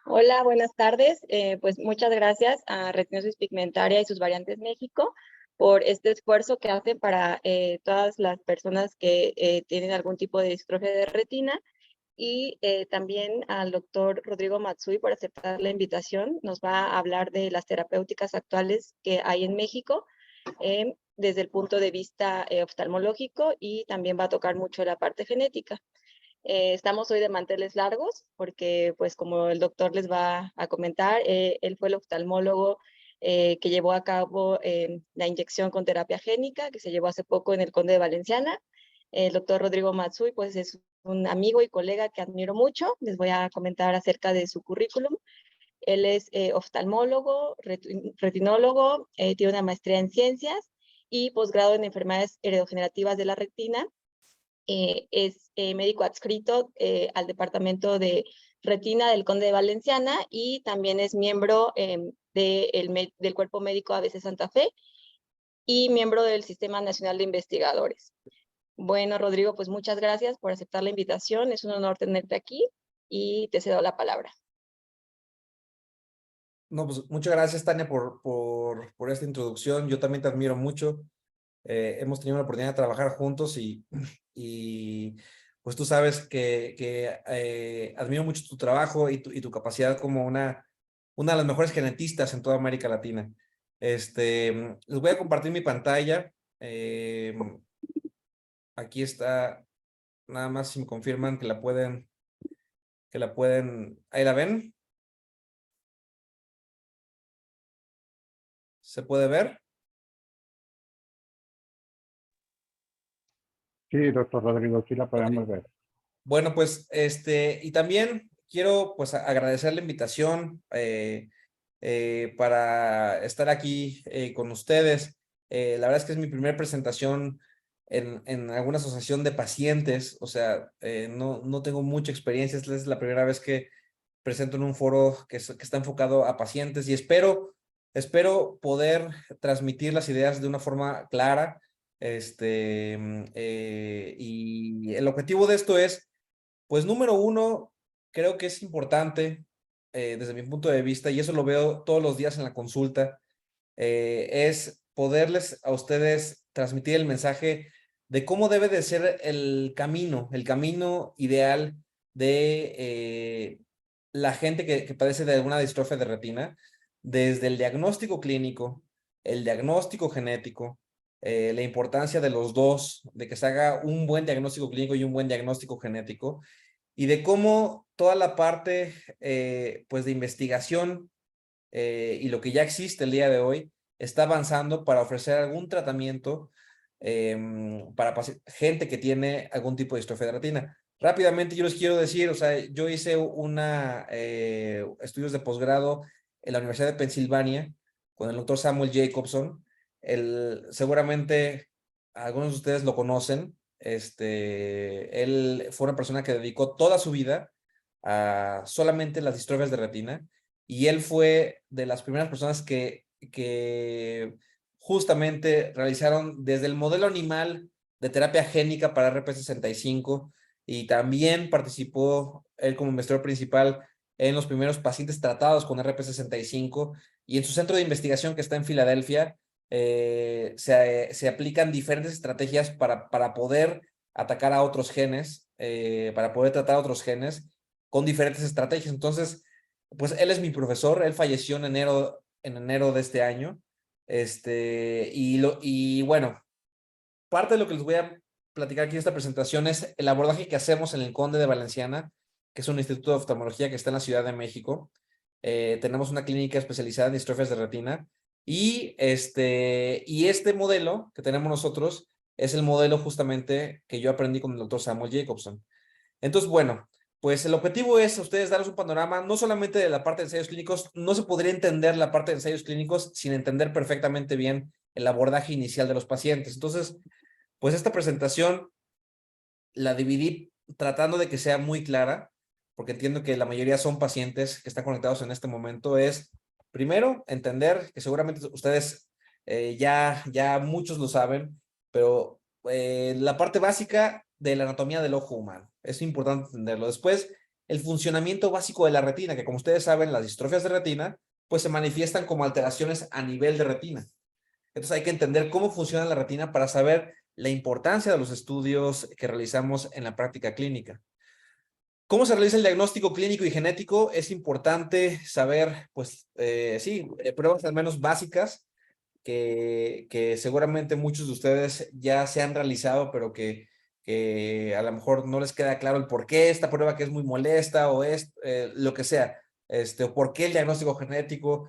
Hola, buenas tardes. Pues muchas gracias a Retinosis Pigmentaria y sus variantes México por este esfuerzo que hacen para todas las personas que tienen algún tipo de distrofia de retina y también al doctor Rodrigo Matsui por aceptar la invitación. Nos va a hablar de las terapéuticas actuales que hay en México desde el punto de vista oftalmológico y también va a tocar mucho la parte genética. Estamos hoy de manteles largos porque, pues, como el doctor les va a comentar, él fue el oftalmólogo que llevó a cabo la inyección con terapia génica que se llevó hace poco en el Conde de Valenciana. El doctor Rodrigo Matsui, pues, es un amigo y colega que admiro mucho. Les voy a comentar acerca de su currículum. Él es oftalmólogo, retinólogo, tiene una maestría en ciencias y posgrado en enfermedades heredogenerativas de la retina. Es médico adscrito al Departamento de Retina del Conde de Valenciana y también es miembro del Cuerpo Médico ABC Santa Fe y miembro del Sistema Nacional de Investigadores. Bueno, Rodrigo, pues muchas gracias por aceptar la invitación. Es un honor tenerte aquí y te cedo la palabra. No, pues muchas gracias, Tania, por esta introducción. Yo también te admiro mucho. Hemos tenido la oportunidad de trabajar juntos y pues tú sabes que admiro mucho tu trabajo y tu capacidad como una de las mejores genetistas en toda América Latina. Les voy a compartir mi pantalla. Aquí está, nada más si me confirman ¿ahí la ven? ¿Se puede ver? Sí, doctor Rodrigo, sí la Ok. podemos ver. Bueno, pues, y también quiero, pues, agradecer la invitación para estar aquí con ustedes. La verdad es que es mi primera presentación en alguna asociación de pacientes, o sea, no tengo mucha experiencia, esta es la primera vez que presento en un foro que está enfocado a pacientes y espero poder transmitir las ideas de una forma clara. Y el objetivo de esto es, pues, número uno, creo que es importante desde mi punto de vista, y eso lo veo todos los días en la consulta, es poderles a ustedes transmitir el mensaje de cómo debe de ser el camino ideal de la gente que padece de alguna distrofia de retina, desde el diagnóstico clínico, el diagnóstico genético, la importancia de los dos, de que se haga un buen diagnóstico clínico y un buen diagnóstico genético, y de cómo toda la parte pues de investigación y lo que ya existe el día de hoy está avanzando para ofrecer algún tratamiento para gente que tiene algún tipo de distrofia de retina. Rápidamente yo les quiero decir, o sea, yo hice estudios de posgrado en la Universidad de Pensilvania con el doctor Samuel Jacobson. Seguramente algunos de ustedes lo conocen. Él fue una persona que dedicó toda su vida a solamente las distrofias de retina y él fue de las primeras personas que justamente realizaron desde el modelo animal de terapia génica para RP65 y también participó él como investigador principal en los primeros pacientes tratados con RP65 y en su centro de investigación que está en Filadelfia se aplican diferentes estrategias para poder atacar a otros genes, para poder tratar a otros genes con diferentes estrategias. Entonces, pues él es mi profesor, él falleció en enero de este año. Y bueno, parte de lo que les voy a platicar aquí en esta presentación es el abordaje que hacemos en el Conde de Valenciana, que es un instituto de oftalmología que está en la Ciudad de México. Tenemos una clínica especializada en distrofias de retina y este modelo que tenemos nosotros es el modelo justamente que yo aprendí con el doctor Samuel Jacobson. Entonces, bueno, pues el objetivo es a ustedes darles un panorama, no solamente de la parte de ensayos clínicos, no se podría entender la parte de ensayos clínicos sin entender perfectamente bien el abordaje inicial de los pacientes. Entonces, pues esta presentación la dividí tratando de que sea muy clara, porque entiendo que la mayoría son pacientes que están conectados en este momento. Es, primero, entender que seguramente ustedes ya muchos lo saben, pero la parte básica de la anatomía del ojo humano. Es importante entenderlo. Después, el funcionamiento básico de la retina, que como ustedes saben, las distrofias de retina, pues se manifiestan como alteraciones a nivel de retina. Entonces hay que entender cómo funciona la retina para saber la importancia de los estudios que realizamos en la práctica clínica. ¿Cómo se realiza el diagnóstico clínico y genético? Es importante saber, pues, pruebas al menos básicas que seguramente muchos de ustedes ya se han realizado, pero que a lo mejor no les queda claro el por qué esta prueba que es muy molesta o es lo que sea, o por qué el diagnóstico genético,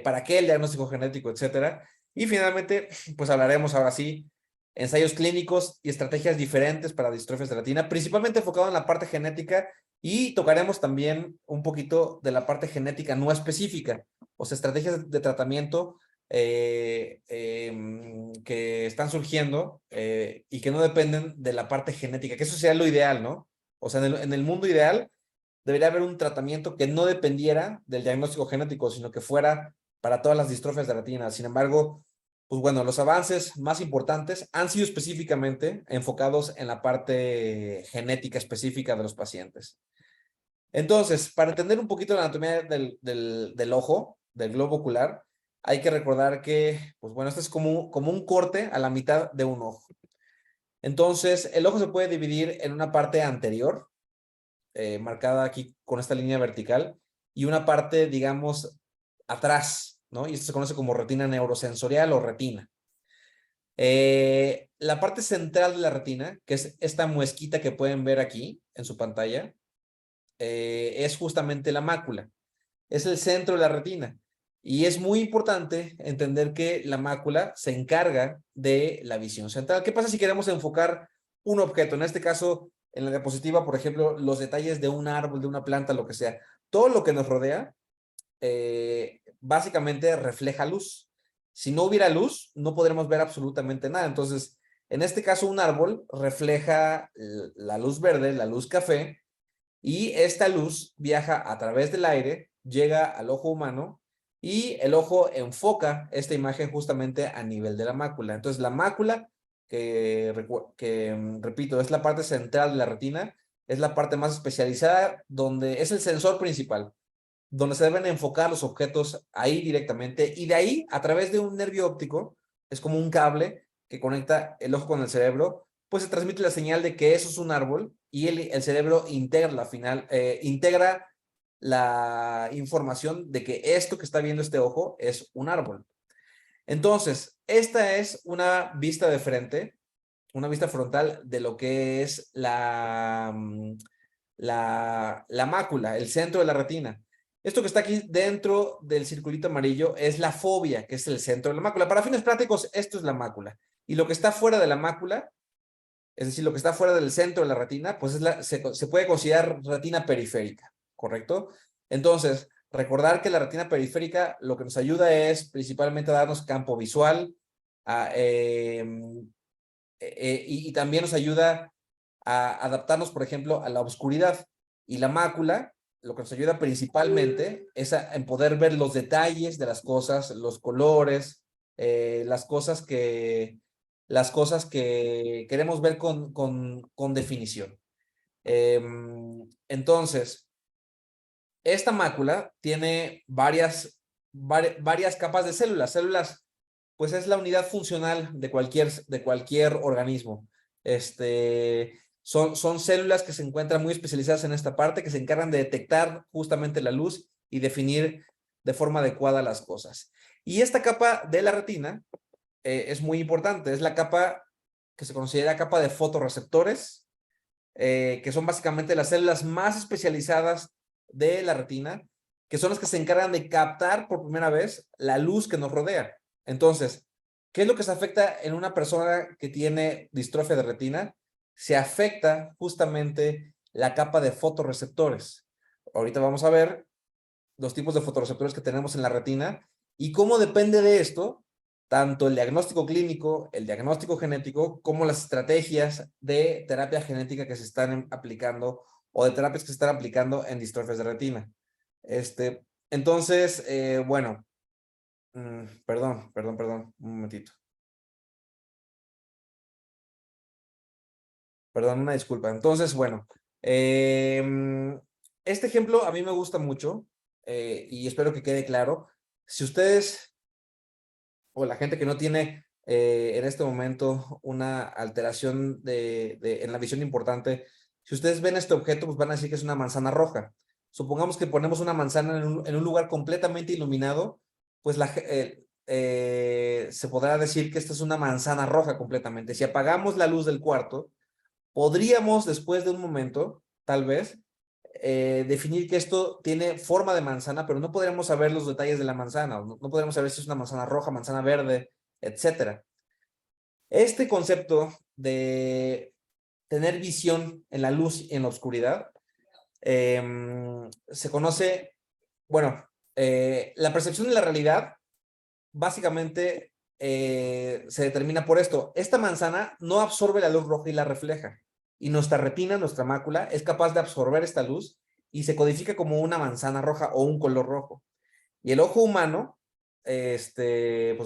para qué el diagnóstico genético, etcétera. Y finalmente, pues hablaremos ahora sí, ensayos clínicos y estrategias diferentes para distrofias de retina, principalmente enfocado en la parte genética y tocaremos también un poquito de la parte genética no específica, o sea, estrategias de tratamiento que están surgiendo y que no dependen de la parte genética, que eso sería lo ideal, ¿no? O sea, en el mundo ideal debería haber un tratamiento que no dependiera del diagnóstico genético, sino que fuera para todas las distrofias de retina. Sin embargo, pues bueno, los avances más importantes han sido específicamente enfocados en la parte genética específica de los pacientes. Entonces, para entender un poquito la anatomía del ojo, del globo ocular, hay que recordar que, pues bueno, esto es como un corte a la mitad de un ojo. Entonces, el ojo se puede dividir en una parte anterior, marcada aquí con esta línea vertical, y una parte, digamos, atrás, ¿no? Y esto se conoce como retina neurosensorial o retina. La parte central de la retina, que es esta muesquita que pueden ver aquí en su pantalla, es justamente la mácula. Es el centro de la retina. Y es muy importante entender que la mácula se encarga de la visión central. ¿Qué pasa si queremos enfocar un objeto? En este caso, en la diapositiva, por ejemplo, los detalles de un árbol, de una planta, lo que sea. Todo lo que nos rodea, básicamente refleja luz. Si no hubiera luz, no podremos ver absolutamente nada. Entonces, en este caso, un árbol refleja la luz verde, la luz café, y esta luz viaja a través del aire, llega al ojo humano y el ojo enfoca esta imagen justamente a nivel de la mácula. Entonces la mácula, repito, es la parte central de la retina, es la parte más especializada donde es el sensor principal, donde se deben enfocar los objetos ahí directamente y de ahí a través de un nervio óptico, es como un cable que conecta el ojo con el cerebro, pues se transmite la señal de que eso es un árbol y el cerebro integra la información de que esto que está viendo este ojo es un árbol. Entonces, esta es una vista de frente, una vista frontal de lo que es la mácula, el centro de la retina. Esto que está aquí dentro del circulito amarillo es la fovea, que es el centro de la mácula. Para fines prácticos, esto es la mácula. Y lo que está fuera de la mácula, es decir, lo que está fuera del centro de la retina, pues se puede considerar retina periférica, ¿correcto? Entonces, recordar que la retina periférica lo que nos ayuda es principalmente a darnos campo visual y también nos ayuda a adaptarnos, por ejemplo, a la oscuridad. Y la mácula, lo que nos ayuda principalmente es en poder ver los detalles de las cosas, los colores, las cosas que queremos ver con definición. Entonces, esta mácula tiene varias capas de células. Células, pues es la unidad funcional de cualquier organismo. Son células que se encuentran muy especializadas en esta parte, que se encargan de detectar justamente la luz y definir de forma adecuada las cosas. Y esta capa de la retina es muy importante. Es la capa que se considera capa de fotorreceptores, que son básicamente las células más especializadas de la retina, que son las que se encargan de captar por primera vez la luz que nos rodea. Entonces, ¿qué es lo que se afecta en una persona que tiene distrofia de retina? Se afecta justamente la capa de fotorreceptores. Ahorita vamos a ver los tipos de fotorreceptores que tenemos en la retina y cómo depende de esto tanto el diagnóstico clínico, el diagnóstico genético, como las estrategias de terapia genética que se están aplicando o de terapias que se están aplicando en distrofias de retina. Entonces, bueno, perdón, un momentito. Perdón, una disculpa. Entonces, bueno, este ejemplo a mí me gusta mucho y espero que quede claro. Si ustedes o la gente que no tiene en este momento una alteración en la visión importante, si ustedes ven este objeto, pues van a decir que es una manzana roja. Supongamos que ponemos una manzana en un lugar completamente iluminado, pues se podrá decir que esta es una manzana roja completamente. Si apagamos la luz del cuarto, podríamos después de un momento, tal vez, definir que esto tiene forma de manzana, pero no podríamos saber los detalles de la manzana, no podríamos saber si es una manzana roja, manzana verde, etcétera. Este concepto de tener visión en la luz y en la oscuridad se conoce, bueno, la percepción de la realidad básicamente se determina por esto. Esta manzana no absorbe la luz roja y la refleja. Y nuestra retina, nuestra mácula, es capaz de absorber esta luz y se codifica como una manzana roja o un color rojo. Y el ojo humano, pues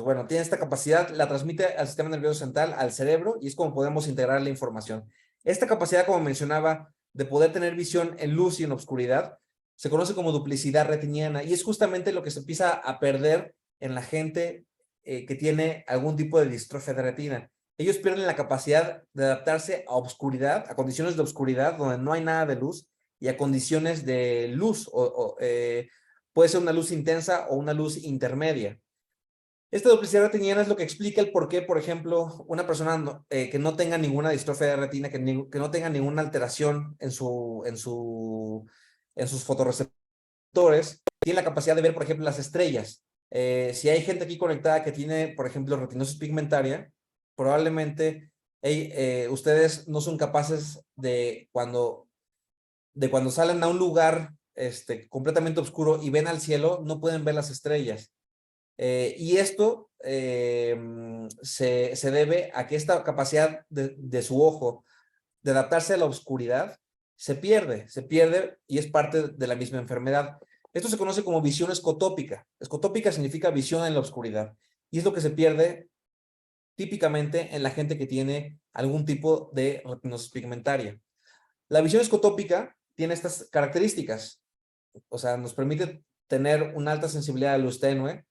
bueno, tiene esta capacidad, la transmite al sistema nervioso central, al cerebro, y es como podemos integrar la información. Esta capacidad, como mencionaba, de poder tener visión en luz y en oscuridad, se conoce como duplicidad retiniana, y es justamente lo que se empieza a perder en la gente que tiene algún tipo de distrofia de retina. Ellos pierden la capacidad de adaptarse a oscuridad, a condiciones de oscuridad donde no hay nada de luz, y a condiciones de luz, puede ser una luz intensa o una luz intermedia. Esta duplicidad retiniana es lo que explica el por qué, por ejemplo, una persona que no tenga ninguna distrofia de retina, que no tenga ninguna alteración en sus fotorreceptores, tiene la capacidad de ver, por ejemplo, las estrellas. Si hay gente aquí conectada que tiene, por ejemplo, retinosis pigmentaria, probablemente ustedes no son capaces cuando salen a un lugar completamente oscuro y ven al cielo, no pueden ver las estrellas. Y esto se debe a que esta capacidad de su ojo de adaptarse a la oscuridad se pierde y es parte de la misma enfermedad. Esto se conoce como visión escotópica. Escotópica significa visión en la oscuridad y es lo que se pierde típicamente en la gente que tiene algún tipo de retinosis pigmentaria. La visión escotópica tiene estas características, o sea, nos permite tener una alta sensibilidad a luz tenue,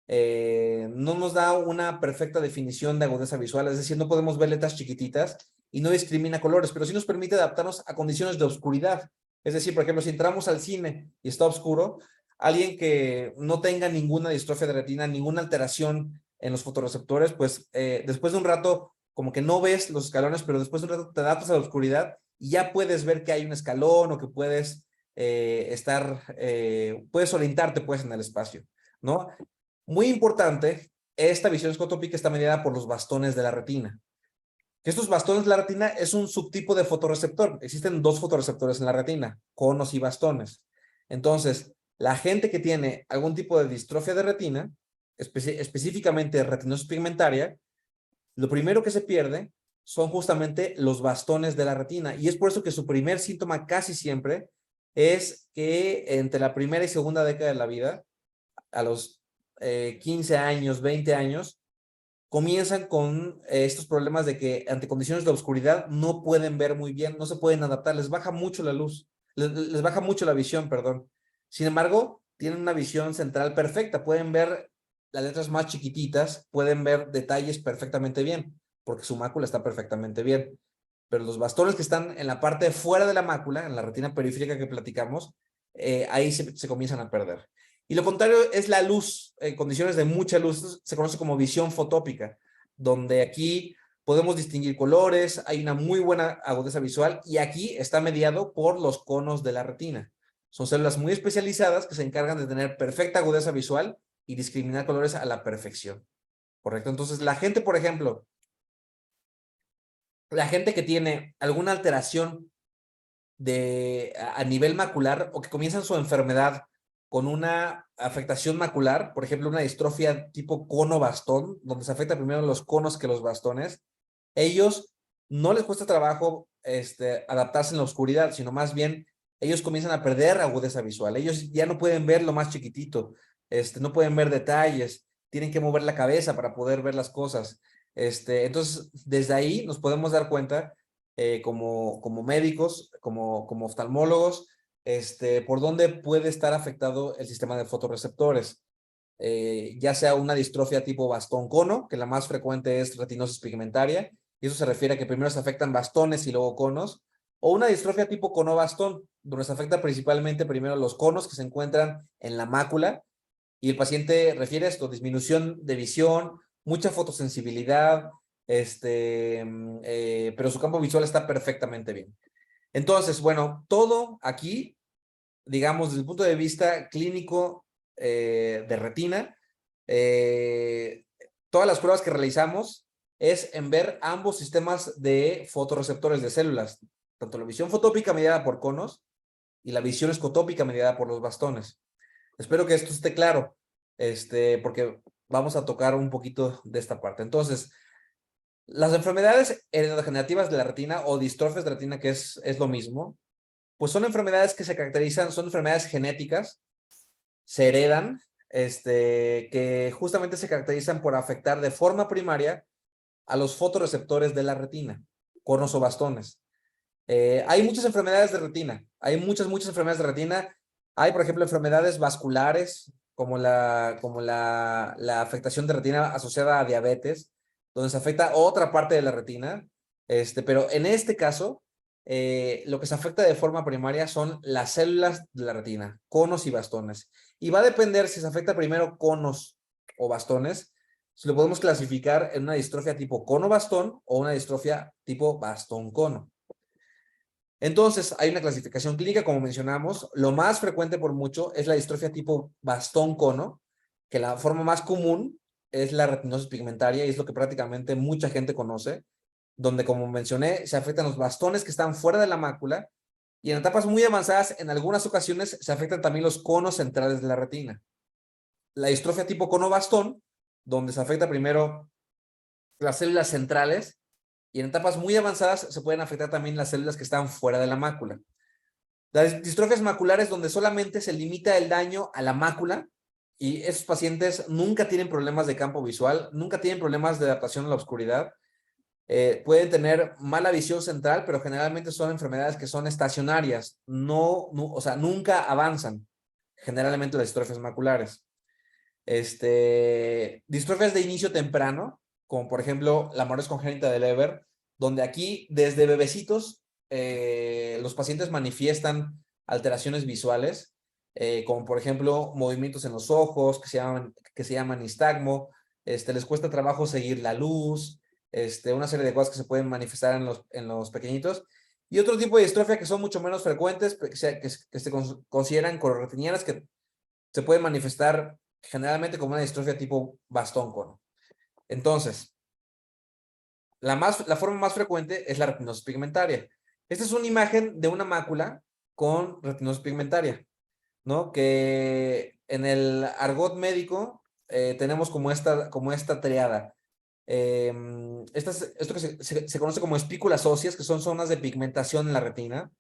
no nos da una perfecta definición de agudeza visual, es decir, no podemos ver letras chiquititas y no discrimina colores, pero sí nos permite adaptarnos a condiciones de oscuridad. Es decir, por ejemplo, si entramos al cine y está oscuro, alguien que no tenga ninguna distrofia de retina, ninguna alteración en los fotorreceptores, pues después de un rato como que no ves los escalones, pero después de un rato te adaptas a la oscuridad y ya puedes ver que hay un escalón o que puedes puedes orientarte pues en el espacio, ¿no? Muy importante, esta visión escotópica está mediada por los bastones de la retina. Estos bastones de la retina es un subtipo de fotorreceptor. Existen dos fotorreceptores en la retina, conos y bastones. Entonces, la gente que tiene algún tipo de distrofia de retina, específicamente retinosis pigmentaria, lo primero que se pierde son justamente los bastones de la retina. Y es por eso que su primer síntoma casi siempre es que entre la primera y segunda década de la vida, a los 15 años, 20 años, comienzan con estos problemas de que ante condiciones de oscuridad no pueden ver muy bien, no se pueden adaptar, les baja mucho la luz, les baja mucho la visión, perdón. Sin embargo, tienen una visión central perfecta, pueden ver las letras más chiquititas, pueden ver detalles perfectamente bien, porque su mácula está perfectamente bien. Pero los bastones que están en la parte de fuera de la mácula, en la retina periférica que platicamos, ahí se comienzan a perder. Y lo contrario es la luz, condiciones de mucha luz. Esto se conoce como visión fotópica, donde aquí podemos distinguir colores, hay una muy buena agudeza visual y aquí está mediado por los conos de la retina. Son células muy especializadas que se encargan de tener perfecta agudeza visual y discriminar colores a la perfección. ¿Correcto? Entonces, la gente, por ejemplo, la gente que tiene alguna alteración a nivel macular o que comienzan su enfermedad con una afectación macular, por ejemplo, una distrofia tipo cono-bastón, donde se afecta primero los conos que los bastones, ellos no les cuesta trabajo adaptarse en la oscuridad, sino más bien ellos comienzan a perder agudeza visual. Ellos ya no pueden ver lo más chiquitito, no pueden ver detalles, tienen que mover la cabeza para poder ver las cosas. Entonces, desde ahí nos podemos dar cuenta como médicos, como oftalmólogos, por dónde puede estar afectado el sistema de fotorreceptores. Ya sea una distrofia tipo bastón-cono, que la más frecuente es retinosis pigmentaria, y eso se refiere a que primero se afectan bastones y luego conos, o una distrofia tipo cono-bastón, donde se afecta principalmente primero los conos que se encuentran en la mácula, y el paciente refiere esto: disminución de visión, mucha fotosensibilidad, pero su campo visual está perfectamente bien. Entonces, bueno, todo aquí, digamos, desde el punto de vista clínico de retina, todas las pruebas que realizamos es en ver ambos sistemas de fotorreceptores de células, tanto la visión fotópica mediada por conos y la visión escotópica mediada por los bastones. Espero que esto esté claro, porque vamos a tocar un poquito de esta parte. Entonces, las enfermedades heredodegenerativas de la retina o distrofias de retina, que es lo mismo, pues son enfermedades que se caracterizan, son enfermedades genéticas, se heredan, que justamente se caracterizan por afectar de forma primaria a los fotorreceptores de la retina, conos o bastones. Hay muchas enfermedades de retina, hay muchas enfermedades de retina. Hay, por ejemplo, enfermedades vasculares, como la afectación de retina asociada a diabetes, donde se afecta otra parte de la retina, pero en este caso, lo que se afecta de forma primaria son las células de la retina, conos y bastones. Y va a depender si se afecta primero conos o bastones, si lo podemos clasificar en una distrofia tipo cono-bastón o una distrofia tipo bastón-cono. Entonces, hay una clasificación clínica, como mencionamos. Lo más frecuente por mucho es la distrofia tipo bastón-cono, que la forma más común es la retinosis pigmentaria y es lo que prácticamente mucha gente conoce, donde, como mencioné, se afectan los bastones que están fuera de la mácula y en etapas muy avanzadas, en algunas ocasiones, se afectan también los conos centrales de la retina. La distrofia tipo cono-bastón, donde se afecta primero las células centrales, y en etapas muy avanzadas se pueden afectar también las células que están fuera de la mácula. Las distrofias maculares, donde solamente se limita el daño a la mácula, y esos pacientes nunca tienen problemas de campo visual, nunca tienen problemas de adaptación a la oscuridad. Pueden tener mala visión central, pero generalmente son enfermedades que son estacionarias, o sea, nunca avanzan, generalmente las distrofias maculares. Distrofias de inicio temprano, como por ejemplo la amaurosis congénita de Leber, donde aquí desde bebecitos los pacientes manifiestan alteraciones visuales, como por ejemplo movimientos en los ojos que se llaman nistagmo, les cuesta trabajo seguir la luz, una serie de cosas que se pueden manifestar en los pequeñitos, y otro tipo de distrofia que son mucho menos frecuentes, que se consideran cororetinianas, que se pueden manifestar generalmente como una distrofia tipo bastón-cono. Entonces, la forma más frecuente es la retinosis pigmentaria. Esta es una imagen de una mácula con retinosis pigmentaria, ¿no? Que en el argot médico tenemos como esta triada. Esto que se conoce como espículas óseas, que son zonas de pigmentación en la retina.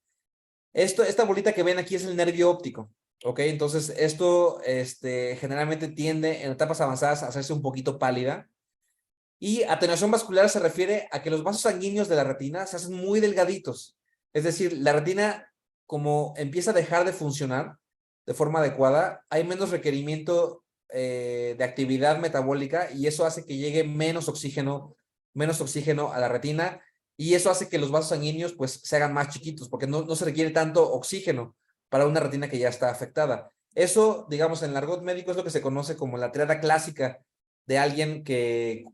Esta bolita que ven aquí es el nervio óptico, ¿ok? Entonces, esto generalmente tiende en etapas avanzadas a hacerse un poquito pálida. Y atenuación vascular se refiere a que los vasos sanguíneos de la retina se hacen muy delgaditos. Es decir, la retina, como empieza a dejar de funcionar de forma adecuada, hay menos requerimiento de actividad metabólica y eso hace que llegue menos oxígeno a la retina, y eso hace que los vasos sanguíneos pues se hagan más chiquitos porque no se requiere tanto oxígeno para una retina que ya está afectada. Eso, digamos, en el argot médico es lo que se conoce como la triada clásica de alguien que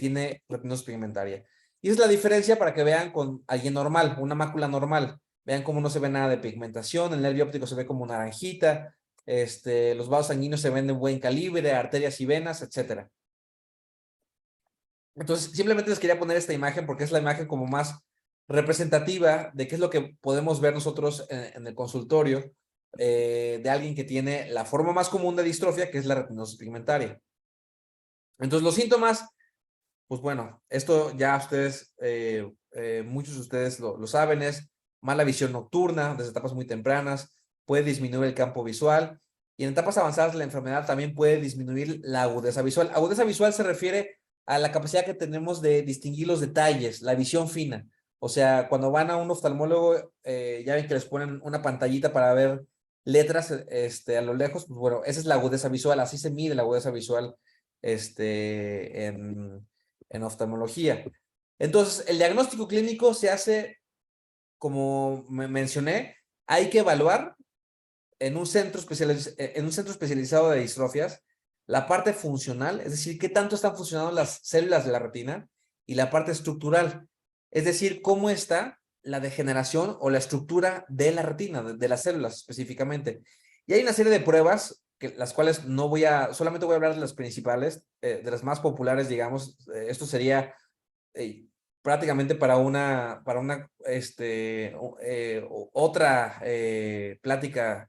tiene retinosis pigmentaria. Y es la diferencia para que vean con alguien normal, una mácula normal. Vean cómo no se ve nada de pigmentación, el nervio óptico se ve como naranjita, los vasos sanguíneos se ven de buen calibre, arterias y venas, etc. Entonces, simplemente les quería poner esta imagen porque es la imagen como más representativa de qué es lo que podemos ver nosotros en el consultorio de alguien que tiene la forma más común de distrofia, que es la retinosis pigmentaria. Entonces, los síntomas, pues bueno, esto ya ustedes, muchos de ustedes lo saben, es mala visión nocturna desde etapas muy tempranas, puede disminuir el campo visual, y en etapas avanzadas la enfermedad también puede disminuir la agudeza visual. Agudeza visual se refiere a la capacidad que tenemos de distinguir los detalles, la visión fina. O sea, cuando van a un oftalmólogo, ya ven que les ponen una pantallita para ver letras a lo lejos, pues bueno, esa es la agudeza visual, así se mide la agudeza visual en oftalmología. Entonces, el diagnóstico clínico se hace, como me mencioné, hay que evaluar en un centro especializado de distrofias la parte funcional, es decir, qué tanto están funcionando las células de la retina, y la parte estructural, es decir, cómo está la degeneración o la estructura de la retina, de las células específicamente. Y hay una serie de pruebas, las cuales no voy a, solamente voy a hablar de las principales, de las más populares, digamos. Esto sería prácticamente para otra plática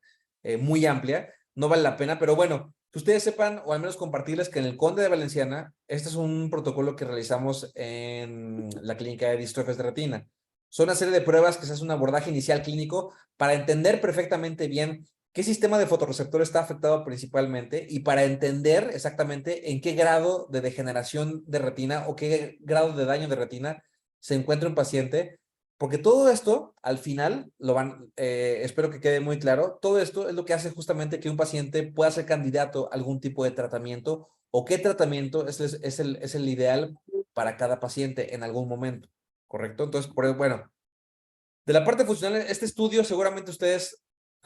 muy amplia. No vale la pena, pero bueno, que ustedes sepan, o al menos compartirles, que en el Conde de Valenciana, este es un protocolo que realizamos en la clínica de distrofias de retina. Son una serie de pruebas que se hace un abordaje inicial clínico para entender perfectamente bien qué sistema de fotorreceptor está afectado principalmente, y para entender exactamente en qué grado de degeneración de retina o qué grado de daño de retina se encuentra un paciente. Porque todo esto, al final, espero que quede muy claro, todo esto es lo que hace justamente que un paciente pueda ser candidato a algún tipo de tratamiento, o qué tratamiento es el ideal para cada paciente en algún momento, ¿correcto? Entonces, bueno, de la parte funcional, este estudio seguramente ustedes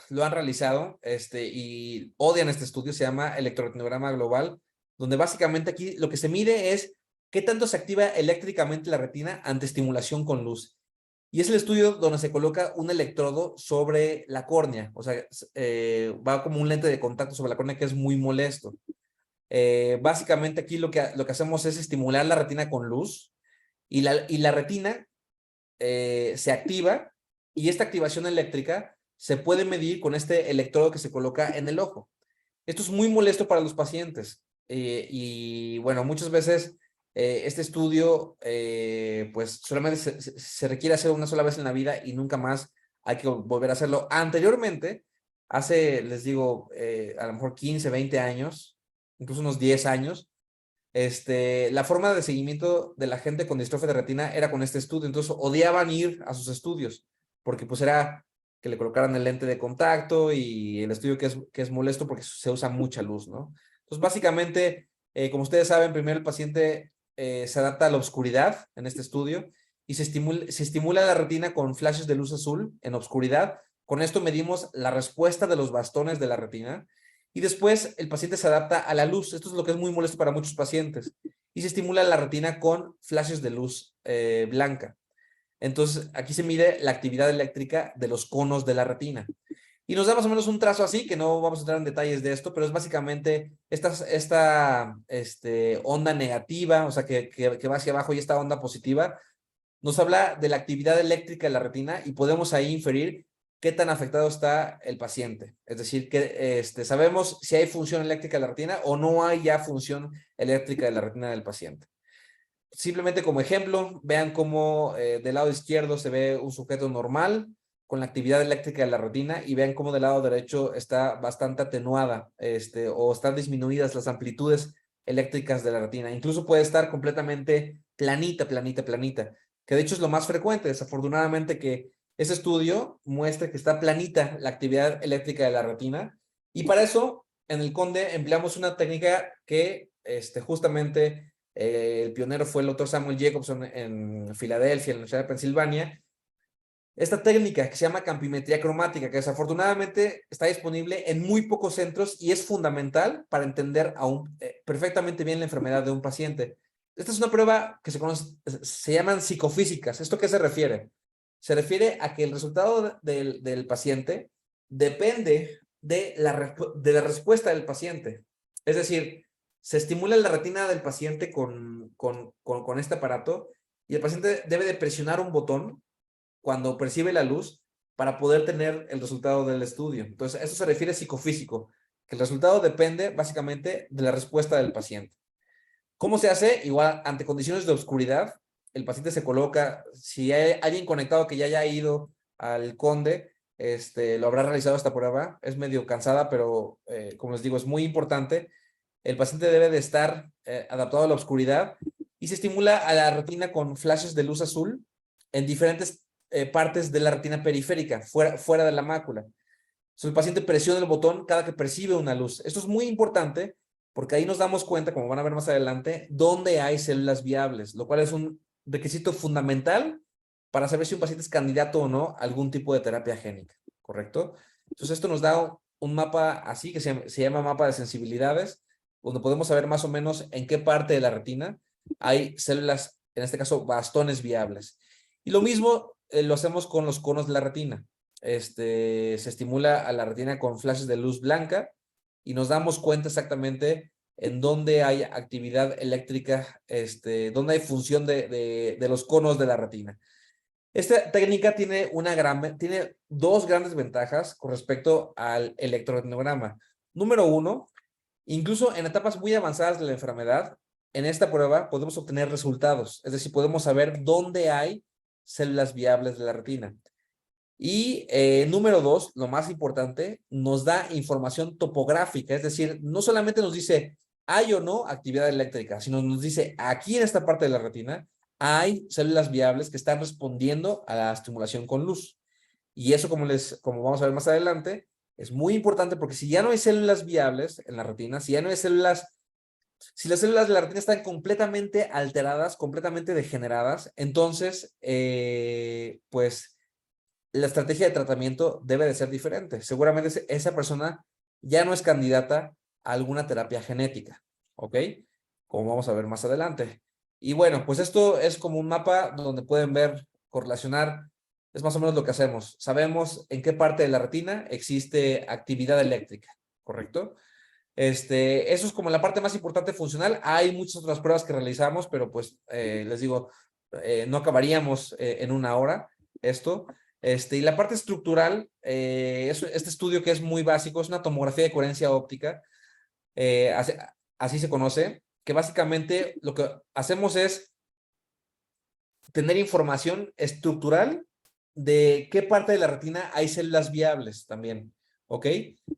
lo han realizado y odian este estudio, se llama electroretinograma global, donde básicamente aquí lo que se mide es qué tanto se activa eléctricamente la retina ante estimulación con luz. Y es el estudio donde se coloca un electrodo sobre la córnea, o sea, va como un lente de contacto sobre la córnea, que es muy molesto. Básicamente aquí lo que hacemos es estimular la retina con luz, y la retina se activa, y esta activación eléctrica se puede medir con este electrodo que se coloca en el ojo. Esto es muy molesto para los pacientes, y bueno, muchas veces este estudio pues solamente se requiere hacer una sola vez en la vida y nunca más hay que volver a hacerlo. Anteriormente, les digo, a lo mejor 15, 20 años, incluso unos 10 años, la forma de seguimiento de la gente con distrofia de retina era con este estudio. Entonces odiaban ir a sus estudios, porque pues era que le colocaran el lente de contacto, y el estudio que es molesto porque se usa mucha luz, ¿no? Entonces básicamente, como ustedes saben, primero el paciente se adapta a la oscuridad en este estudio, y se estimula la retina con flashes de luz azul en oscuridad. Con esto medimos la respuesta de los bastones de la retina, y después el paciente se adapta a la luz. Esto es lo que es muy molesto para muchos pacientes, y se estimula la retina con flashes de luz blanca. Entonces, aquí se mide la actividad eléctrica de los conos de la retina. Y nos da más o menos un trazo así, que no vamos a entrar en detalles de esto, pero es básicamente esta onda negativa, o sea, que va hacia abajo, y esta onda positiva nos habla de la actividad eléctrica de la retina, y podemos ahí inferir qué tan afectado está el paciente. Es decir, que sabemos si hay función eléctrica de la retina o no hay ya función eléctrica de la retina del paciente. Simplemente como ejemplo, vean cómo del lado izquierdo se ve un sujeto normal con la actividad eléctrica de la retina, y vean cómo del lado derecho está bastante atenuada o están disminuidas las amplitudes eléctricas de la retina. Incluso puede estar completamente planita, que de hecho es lo más frecuente. Desafortunadamente, que ese estudio muestre que está planita la actividad eléctrica de la retina, y para eso en el Conde empleamos una técnica que justamente el pionero fue el doctor Samuel Jacobson en Filadelfia, en la Universidad de Pensilvania. Esta técnica que se llama campimetría cromática, que desafortunadamente está disponible en muy pocos centros y es fundamental para entender perfectamente bien la enfermedad de un paciente. Esta es una prueba que se llaman psicofísicas. ¿Esto qué se refiere? Se refiere a que el resultado del paciente depende de la respuesta del paciente. Es decir, se estimula la retina del paciente con este aparato, y el paciente debe de presionar un botón cuando percibe la luz para poder tener el resultado del estudio. Entonces, eso se refiere a psicofísico, que el resultado depende básicamente de la respuesta del paciente. ¿Cómo se hace? Igual, ante condiciones de oscuridad, el paciente se coloca, si hay alguien conectado que ya haya ido al Conde, lo habrá realizado esta prueba. Es medio cansada, pero como les digo, es muy importante. El paciente debe de estar adaptado a la oscuridad, y se estimula a la retina con flashes de luz azul en diferentes partes de la retina periférica, fuera de la mácula. El paciente presiona el botón cada que percibe una luz. Esto es muy importante porque ahí nos damos cuenta, como van a ver más adelante, dónde hay células viables, lo cual es un requisito fundamental para saber si un paciente es candidato o no a algún tipo de terapia génica, ¿correcto? Entonces esto nos da un mapa así que se llama mapa de sensibilidades, donde podemos saber más o menos en qué parte de la retina hay células, en este caso bastones viables. Y lo mismo lo hacemos con los conos de la retina. Se estimula a la retina con flashes de luz blanca y nos damos cuenta exactamente en dónde hay actividad eléctrica, dónde hay función de los conos de la retina. Esta técnica tiene dos grandes ventajas con respecto al electroretinograma. Número uno, incluso en etapas muy avanzadas de la enfermedad, en esta prueba podemos obtener resultados, es decir, podemos saber dónde hay células viables de la retina. Y número dos, lo más importante, nos da información topográfica, es decir, no solamente nos dice hay o no actividad eléctrica, sino nos dice aquí en esta parte de la retina hay células viables que están respondiendo a la estimulación con luz. Y eso, como vamos a ver más adelante, es muy importante porque si ya no hay células viables en la retina, si ya no hay si las células de la retina están completamente alteradas, completamente degeneradas, entonces, pues la estrategia de tratamiento debe de ser diferente. Seguramente esa persona ya no es candidata a alguna terapia genética, ¿ok? Como vamos a ver más adelante. Y bueno, pues esto es como un mapa donde pueden ver, correlacionar, es más o menos lo que hacemos. Sabemos en qué parte de la retina existe actividad eléctrica, ¿correcto? Eso es como la parte más importante funcional. Hay muchas otras pruebas que realizamos, pero pues les digo, no acabaríamos en una hora esto. Y la parte estructural, este estudio que es muy básico, es una tomografía de coherencia óptica, así se conoce, que básicamente lo que hacemos es tener información estructural de qué parte de la retina hay células viables también, ¿ok?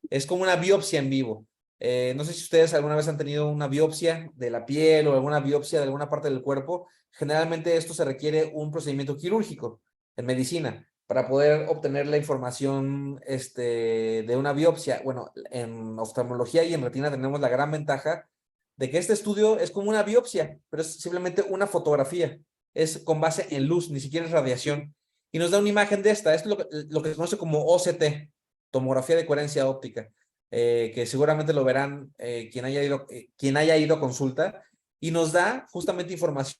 Es como una biopsia en vivo. No sé si ustedes alguna vez han tenido una biopsia de la piel o alguna biopsia de alguna parte del cuerpo. Generalmente esto se requiere un procedimiento quirúrgico en medicina para poder obtener la información de una biopsia. Bueno, en oftalmología y en retina tenemos la gran ventaja de que este estudio es como una biopsia, pero es simplemente una fotografía. Es con base en luz, ni siquiera es radiación. Y nos da una imagen de esta. Esto es lo que se conoce como OCT, tomografía de coherencia óptica, que seguramente lo verán quien haya ido a consulta, y nos da justamente información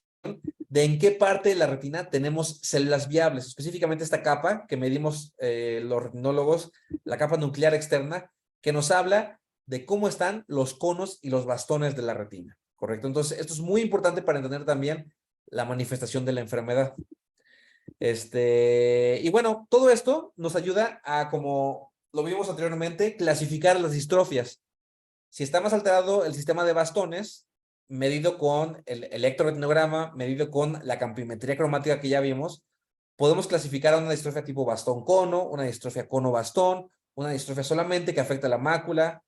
de en qué parte de la retina tenemos células viables, específicamente esta capa que medimos los retinólogos, la capa nuclear externa, que nos habla de cómo están los conos y los bastones de la retina, ¿correcto? Entonces, esto es muy importante para entender también la manifestación de la enfermedad. Y bueno, todo esto nos ayuda a, como lo vimos anteriormente, clasificar las distrofias. Si está más alterado el sistema de bastones, medido con el electroretinograma, medido con la campimetría cromática que ya vimos, podemos clasificar a una distrofia tipo bastón-cono, una distrofia cono-bastón, una distrofia solamente que afecta a la mácula,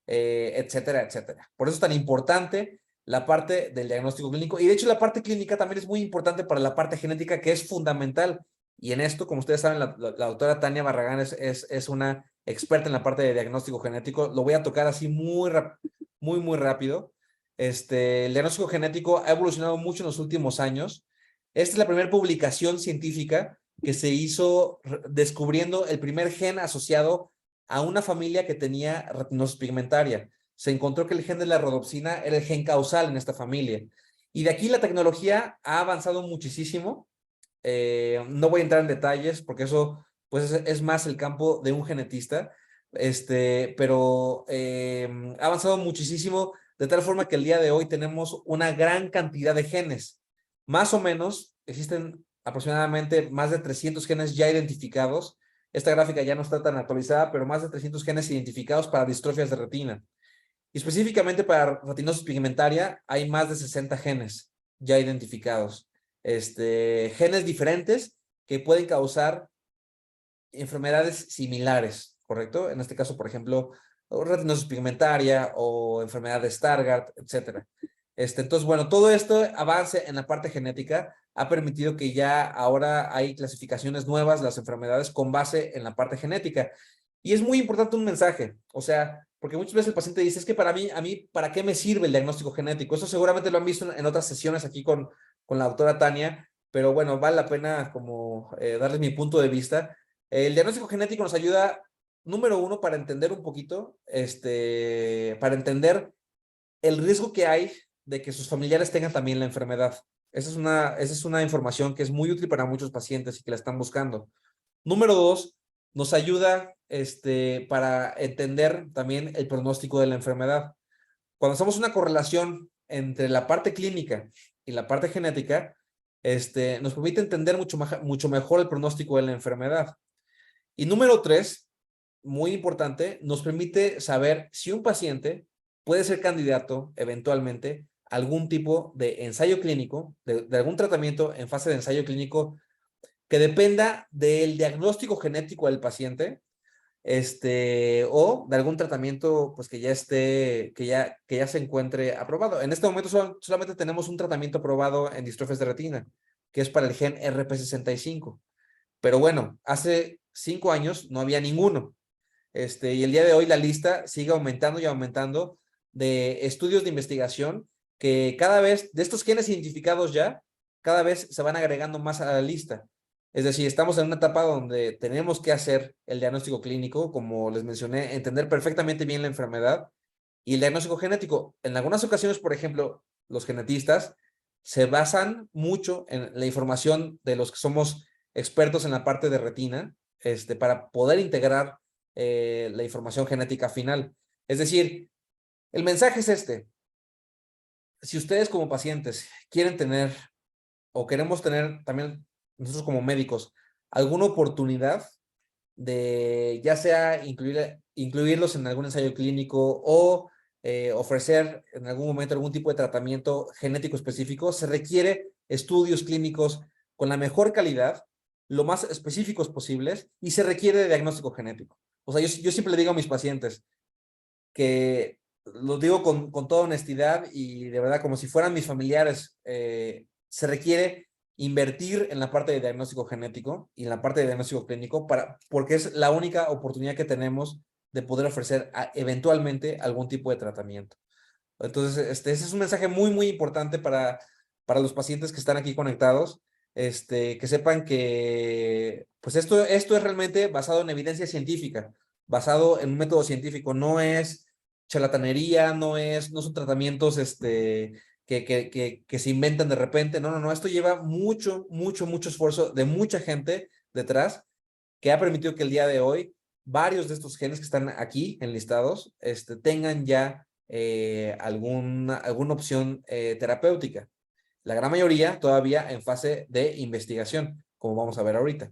etcétera, etcétera. Por eso es tan importante la parte del diagnóstico clínico. Y de hecho la parte clínica también es muy importante para la parte genética, que es fundamental. Y en esto, como ustedes saben, la doctora Tania Barragán es una experta en la parte de diagnóstico genético. Lo voy a tocar así muy rápido. El diagnóstico genético ha evolucionado mucho en los últimos años. Esta es la primera publicación científica que se hizo descubriendo el primer gen asociado a una familia que tenía retinosis pigmentaria. Se encontró que el gen de la rodopsina era el gen causal en esta familia. Y de aquí la tecnología ha avanzado muchísimo. No voy a entrar en detalles porque eso pues es más el campo de un genetista, pero ha avanzado muchísimo de tal forma que el día de hoy tenemos una gran cantidad de genes. Más o menos existen aproximadamente más de 300 genes ya identificados. Esta gráfica ya no está tan actualizada, pero más de 300 genes identificados para distrofias de retina. Y específicamente para retinosis pigmentaria hay más de 60 genes ya identificados. Genes diferentes que pueden causar enfermedades similares, ¿correcto? En este caso, por ejemplo, retinosis pigmentaria o enfermedad de Stargardt, etcétera. Entonces, bueno, todo esto avance en la parte genética ha permitido que ya ahora hay clasificaciones nuevas de las enfermedades con base en la parte genética. Y es muy importante un mensaje, o sea, porque muchas veces el paciente dice, es que para mí, ¿para qué me sirve el diagnóstico genético? Eso seguramente lo han visto en otras sesiones aquí con la doctora Tania, pero bueno, vale la pena como darles mi punto de vista. El diagnóstico genético nos ayuda, número uno, para entender un poquito, para entender el riesgo que hay de que sus familiares tengan también la enfermedad. Esa es una información que es muy útil para muchos pacientes y que la están buscando. Número dos, nos ayuda para entender también el pronóstico de la enfermedad. Cuando hacemos una correlación entre la parte clínica y la parte genética, nos permite entender mucho mejor el pronóstico de la enfermedad. Y número tres, muy importante, nos permite saber si un paciente puede ser candidato eventualmente a algún tipo de ensayo clínico, de algún tratamiento en fase de ensayo clínico que dependa del diagnóstico genético del paciente, o de algún tratamiento pues que ya se encuentre aprobado. En este momento solamente tenemos un tratamiento aprobado en distrofias de retina, que es para el gen RP65. Pero bueno, hace 5 años no había ninguno. Y el día de hoy la lista sigue aumentando y aumentando de estudios de investigación que cada vez, de estos genes identificados ya, cada vez se van agregando más a la lista. Es decir, estamos en una etapa donde tenemos que hacer el diagnóstico clínico, como les mencioné, entender perfectamente bien la enfermedad y el diagnóstico genético. En algunas ocasiones, por ejemplo, los genetistas se basan mucho en la información de los que somos expertos en la parte de retina, para poder integrar la información genética final. Es decir, el mensaje es este. Si ustedes como pacientes quieren tener o queremos tener también nosotros como médicos alguna oportunidad de ya sea incluirlos en algún ensayo clínico o ofrecer en algún momento algún tipo de tratamiento genético específico, se requiere estudios clínicos con la mejor calidad, lo más específicos posibles, y se requiere de diagnóstico genético. O sea, yo siempre le digo a mis pacientes que lo digo con toda honestidad y de verdad como si fueran mis familiares, se requiere invertir en la parte de diagnóstico genético y en la parte de diagnóstico clínico porque es la única oportunidad que tenemos de poder ofrecer eventualmente algún tipo de tratamiento. Entonces, ese es un mensaje muy, muy importante para los pacientes que están aquí conectados, que sepan que pues esto es realmente basado en evidencia científica, basado en un método científico, no es charlatanería, no son tratamientos que se inventan de repente, no, esto lleva mucho, mucho, mucho esfuerzo de mucha gente detrás que ha permitido que el día de hoy varios de estos genes que están aquí enlistados tengan ya alguna opción terapéutica. La gran mayoría todavía en fase de investigación, como vamos a ver ahorita.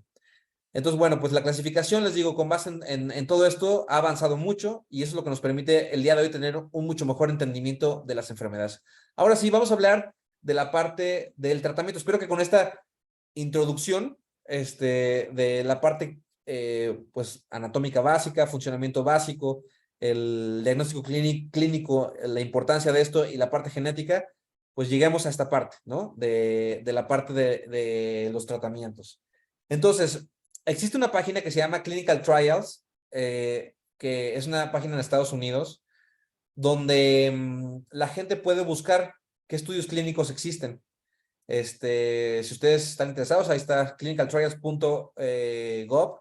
Entonces, bueno, pues la clasificación, les digo, con base en todo esto, ha avanzado mucho y eso es lo que nos permite el día de hoy tener un mucho mejor entendimiento de las enfermedades. Ahora sí, vamos a hablar de la parte del tratamiento. Espero que con esta introducción de la parte pues anatómica básica, funcionamiento básico, el diagnóstico clínico, la importancia de esto y la parte genética, pues lleguemos a esta parte, ¿no? De la parte de los tratamientos. Entonces, existe una página que se llama Clinical Trials, que es una página en Estados Unidos, donde la gente puede buscar qué estudios clínicos existen. Si ustedes están interesados, ahí está clinicaltrials.gov.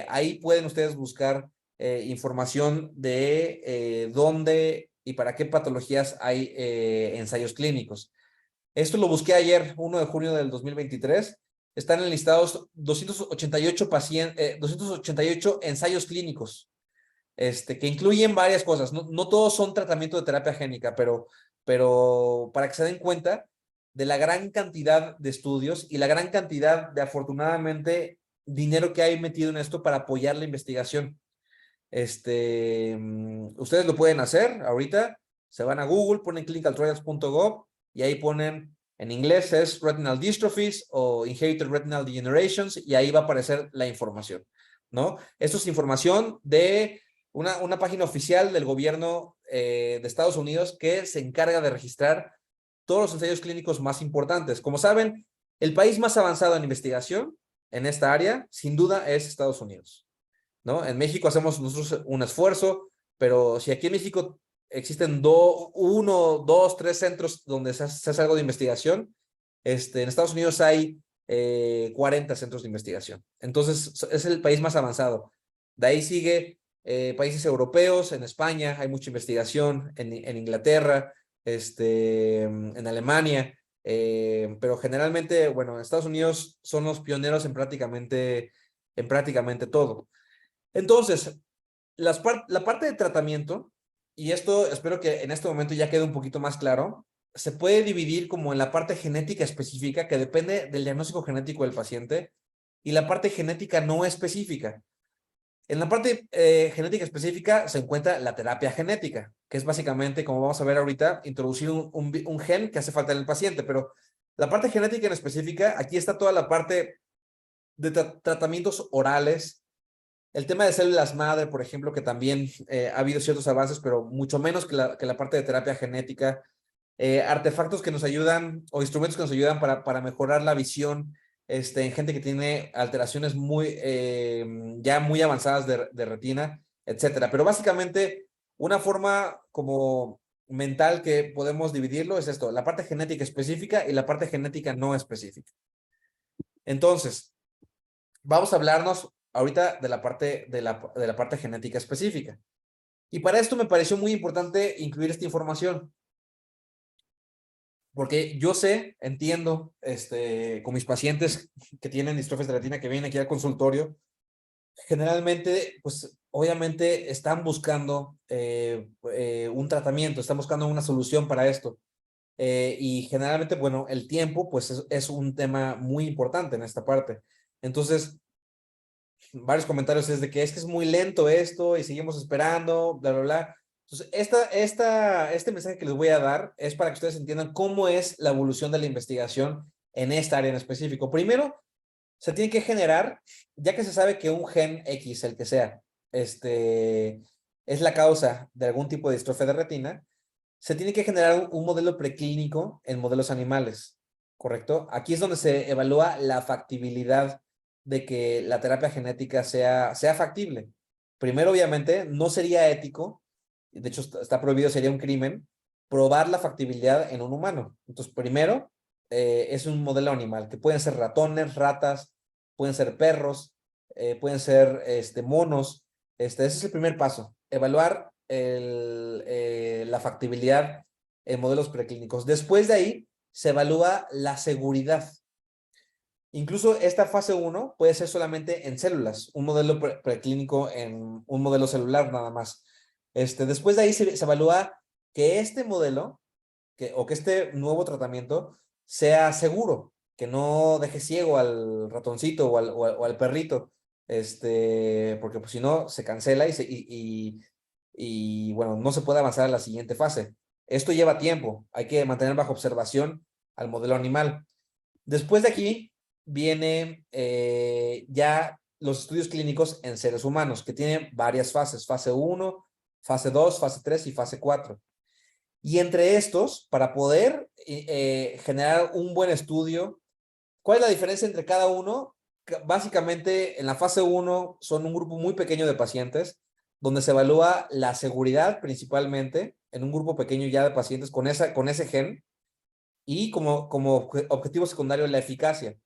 Ahí pueden ustedes buscar información de dónde y para qué patologías hay ensayos clínicos. Esto lo busqué ayer, 1 de junio del 2023. Están enlistados 288 ensayos clínicos, que incluyen varias cosas. No todos son tratamiento de terapia génica, pero para que se den cuenta de la gran cantidad de estudios y la gran cantidad de, afortunadamente, dinero que hay metido en esto para apoyar la investigación. Ustedes lo pueden hacer ahorita. Se van a Google, ponen clinicaltrials.gov y ahí ponen, en inglés es Retinal Dystrophies o Inherited Retinal Degenerations, y ahí va a aparecer la información, ¿no? Esto es información de una página oficial del gobierno de Estados Unidos que se encarga de registrar todos los ensayos clínicos más importantes. Como saben, el país más avanzado en investigación en esta área, sin duda, es Estados Unidos, ¿no? En México hacemos nosotros un esfuerzo, pero si aquí en México existen uno, dos, tres centros donde se hace algo de investigación, en Estados Unidos hay 40 centros de investigación. Entonces, es el país más avanzado. De ahí sigue países europeos, en España hay mucha investigación, en Inglaterra, en Alemania, pero generalmente, bueno, Estados Unidos son los pioneros en prácticamente todo. Entonces, la parte de tratamiento, y esto espero que en este momento ya quede un poquito más claro, se puede dividir como en la parte genética específica, que depende del diagnóstico genético del paciente, y la parte genética no específica. En la parte genética específica se encuentra la terapia genética, que es básicamente, como vamos a ver ahorita, introducir un gen que hace falta en el paciente, pero la parte genética en específica, aquí está toda la parte de tratamientos orales, el tema de células madre, por ejemplo, que también ha habido ciertos avances, pero mucho menos que la parte de terapia genética, artefactos que nos ayudan o instrumentos que nos ayudan para mejorar la visión en gente que tiene alteraciones ya muy avanzadas de retina, etcétera. Pero básicamente una forma como mental que podemos dividirlo es esto, la parte genética específica y la parte genética no específica. Entonces, vamos a hablarnos ahorita de la parte genética específica. Y para esto me pareció muy importante incluir esta información. Porque yo sé, entiendo, con mis pacientes que tienen distrofias de retina que vienen aquí al consultorio, generalmente, pues, obviamente están buscando un tratamiento, están buscando una solución para esto. Y generalmente, bueno, el tiempo, pues, es un tema muy importante en esta parte. Entonces, varios comentarios es de que es muy lento esto y seguimos esperando, bla, bla, bla. Entonces, este mensaje que les voy a dar es para que ustedes entiendan cómo es la evolución de la investigación en esta área en específico. Primero, se tiene que generar, ya que se sabe que un gen X, el que sea, es la causa de algún tipo de distrofia de retina, se tiene que generar un modelo preclínico en modelos animales, ¿correcto? Aquí es donde se evalúa la factibilidad de que la terapia genética sea factible. Primero, obviamente, no sería ético, de hecho está prohibido, sería un crimen, probar la factibilidad en un humano. Entonces, primero, es un modelo animal, que pueden ser ratones, ratas, pueden ser perros, pueden ser monos. Ese es el primer paso, evaluar la factibilidad en modelos preclínicos. Después de ahí, se evalúa la seguridad. Incluso esta fase 1 puede ser solamente en células, un modelo preclínico en un modelo celular nada más. Después de ahí se evalúa que este modelo o que este nuevo tratamiento sea seguro, que no deje ciego al ratoncito o al perrito, porque pues, si no se cancela y bueno, no se puede avanzar a la siguiente fase. Esto lleva tiempo, hay que mantener bajo observación al modelo animal. Después de aquí viene ya los estudios clínicos en seres humanos, que tienen varias fases, fase 1, fase 2, fase 3 y fase 4. Y entre estos, para poder generar un buen estudio, ¿cuál es la diferencia entre cada uno? Básicamente, en la fase 1 son un grupo muy pequeño de pacientes, donde se evalúa la seguridad principalmente, en un grupo pequeño ya de pacientes con ese gen, y como objetivo secundario la eficacia.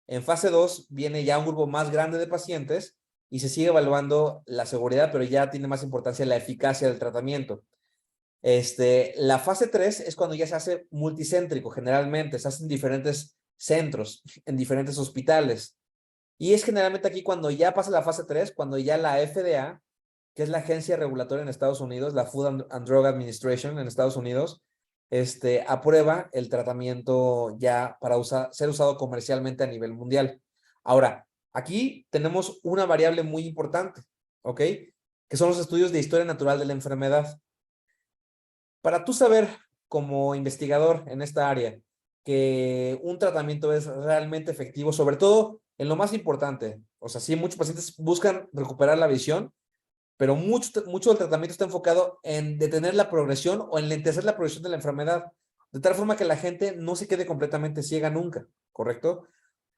En fase 2 viene ya un grupo más grande de pacientes y se sigue evaluando la seguridad, pero ya tiene más importancia la eficacia del tratamiento. La fase 3 es cuando ya se hace multicéntrico, generalmente, se hacen diferentes centros, en diferentes hospitales. Y es generalmente aquí cuando ya pasa la fase 3, cuando ya la FDA, que es la agencia regulatoria en Estados Unidos, la Food and Drug Administration en Estados Unidos, aprueba el tratamiento ya para ser usado comercialmente a nivel mundial. Ahora, aquí tenemos una variable muy importante, ¿ok? Que son los estudios de historia natural de la enfermedad. Para tú saber, como investigador en esta área, que un tratamiento es realmente efectivo, sobre todo en lo más importante, o sea, sí, muchos pacientes buscan recuperar la visión, pero mucho del tratamiento está enfocado en detener la progresión o en lentecer la progresión de la enfermedad. de tal forma que la gente no se quede completamente ciega nunca, ¿correcto?